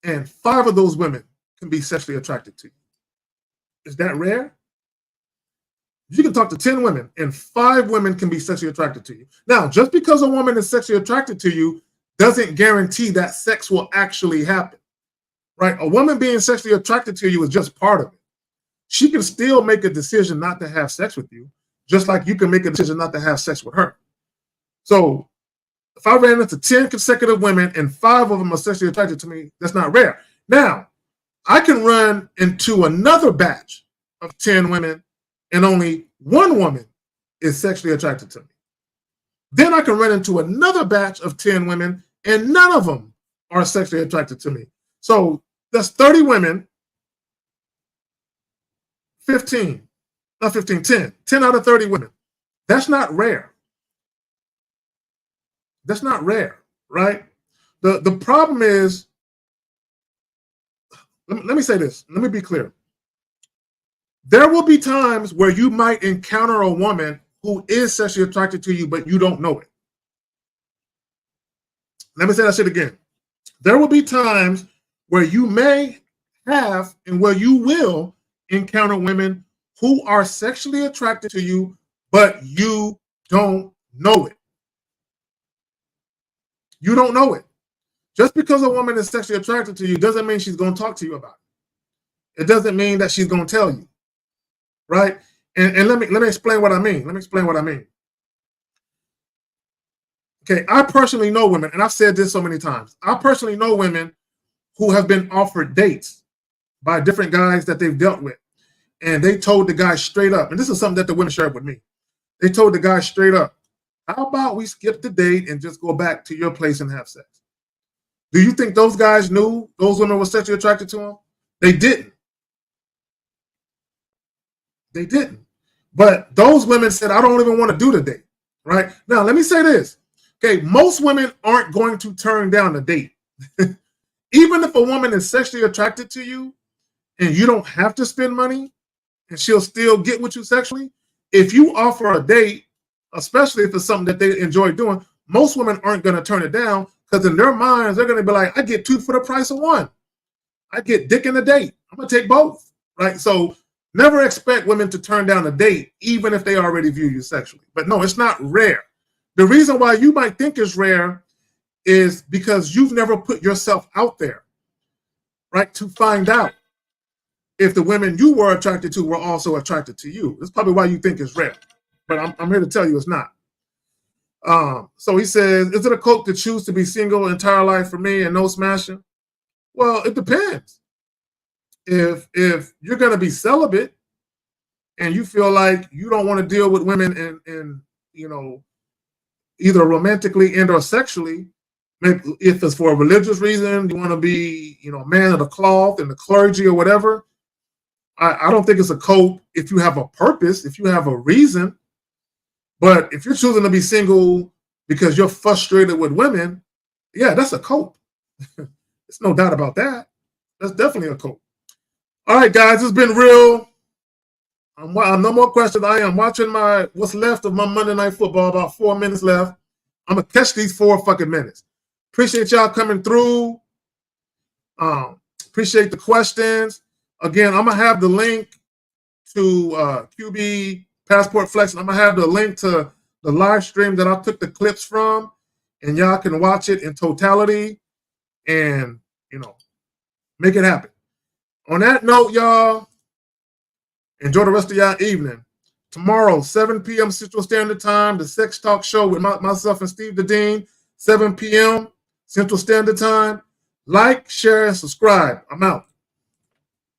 And 5 of those women can be sexually attracted to you. Is that rare? You can talk to 10 women and 5 women can be sexually attracted to you. Now, just because a woman is sexually attracted to you doesn't guarantee that sex will actually happen, right? A woman being sexually attracted to you is just part of it. She can still make a decision not to have sex with you, just like you can make a decision not to have sex with her. So if I ran into 10 consecutive women and 5 of them are sexually attracted to me, that's not rare. Now, I can run into another batch of 10 women and only 1 woman is sexually attracted to me. Then I can run into another batch of 10 women and none of them are sexually attracted to me. So that's 30 women, 10 out of 30 women. That's not rare. That's not rare, right? The problem is, let me say this. Let me be clear. There will be times where you might encounter a woman who is sexually attracted to you, but you don't know it. Let me say that shit again. There will be times where you may have and where you will encounter women who are sexually attracted to you, but you don't know it. You don't know it. Just because a woman is sexually attracted to you doesn't mean she's going to talk to you about it. It doesn't mean that she's going to tell you, right? And let me explain what I mean. Let me explain what I mean. Okay, I personally know women, and I've said this so many times. I personally know women who have been offered dates by different guys that they've dealt with. And they told the guy straight up, and this is something that the women shared with me. They told the guy straight up, how about we skip the date and just go back to your place and have sex? Do you think those guys knew those women were sexually attracted to them? They didn't. They didn't. But those women said, I don't even want to do the date, right? Now, let me say this. Okay, most women aren't going to turn down a date. Even if a woman is sexually attracted to you and you don't have to spend money and she'll still get with you sexually, if you offer a date, especially if it's something that they enjoy doing, most women aren't going to turn it down because in their minds, they're going to be like, I get 2 for the price of 1. I get dick in a date. I'm going to take both, right? So never expect women to turn down a date, even if they already view you sexually. But no, it's not rare. The reason why you might think it's rare is because you've never put yourself out there, right, to find out if the women you were attracted to were also attracted to you. That's probably why you think it's rare. But I'm here to tell you it's not. So he says, is it a cult to choose to be single entire life for me and no smashing? Well, it depends. If you're going to be celibate and you feel like you don't want to deal with women in either romantically and or sexually, maybe if it's for a religious reason, you want to be a man of the cloth and the clergy or whatever, I don't think it's a cope if you have a purpose, if you have a reason. But if you're choosing to be single because you're frustrated with women, yeah, that's a cope. There's no doubt about that. That's definitely a cope. All right, guys, it's been real. No more questions. I am watching what's left of my Monday Night Football, about 4 minutes left. I'm going to catch these 4 fucking minutes. Appreciate y'all coming through. Appreciate the questions. Again, I'm going to have the link to QB Passport Flex. I'm going to have the link to the live stream that I took the clips from, and y'all can watch it in totality and, make it happen. On that note, y'all, enjoy the rest of y'all evening. Tomorrow, 7 p.m. Central Standard Time, the Sex Talk Show with myself and Steve the Dean, 7 p.m. Central Standard Time. Like, share, and subscribe. I'm out.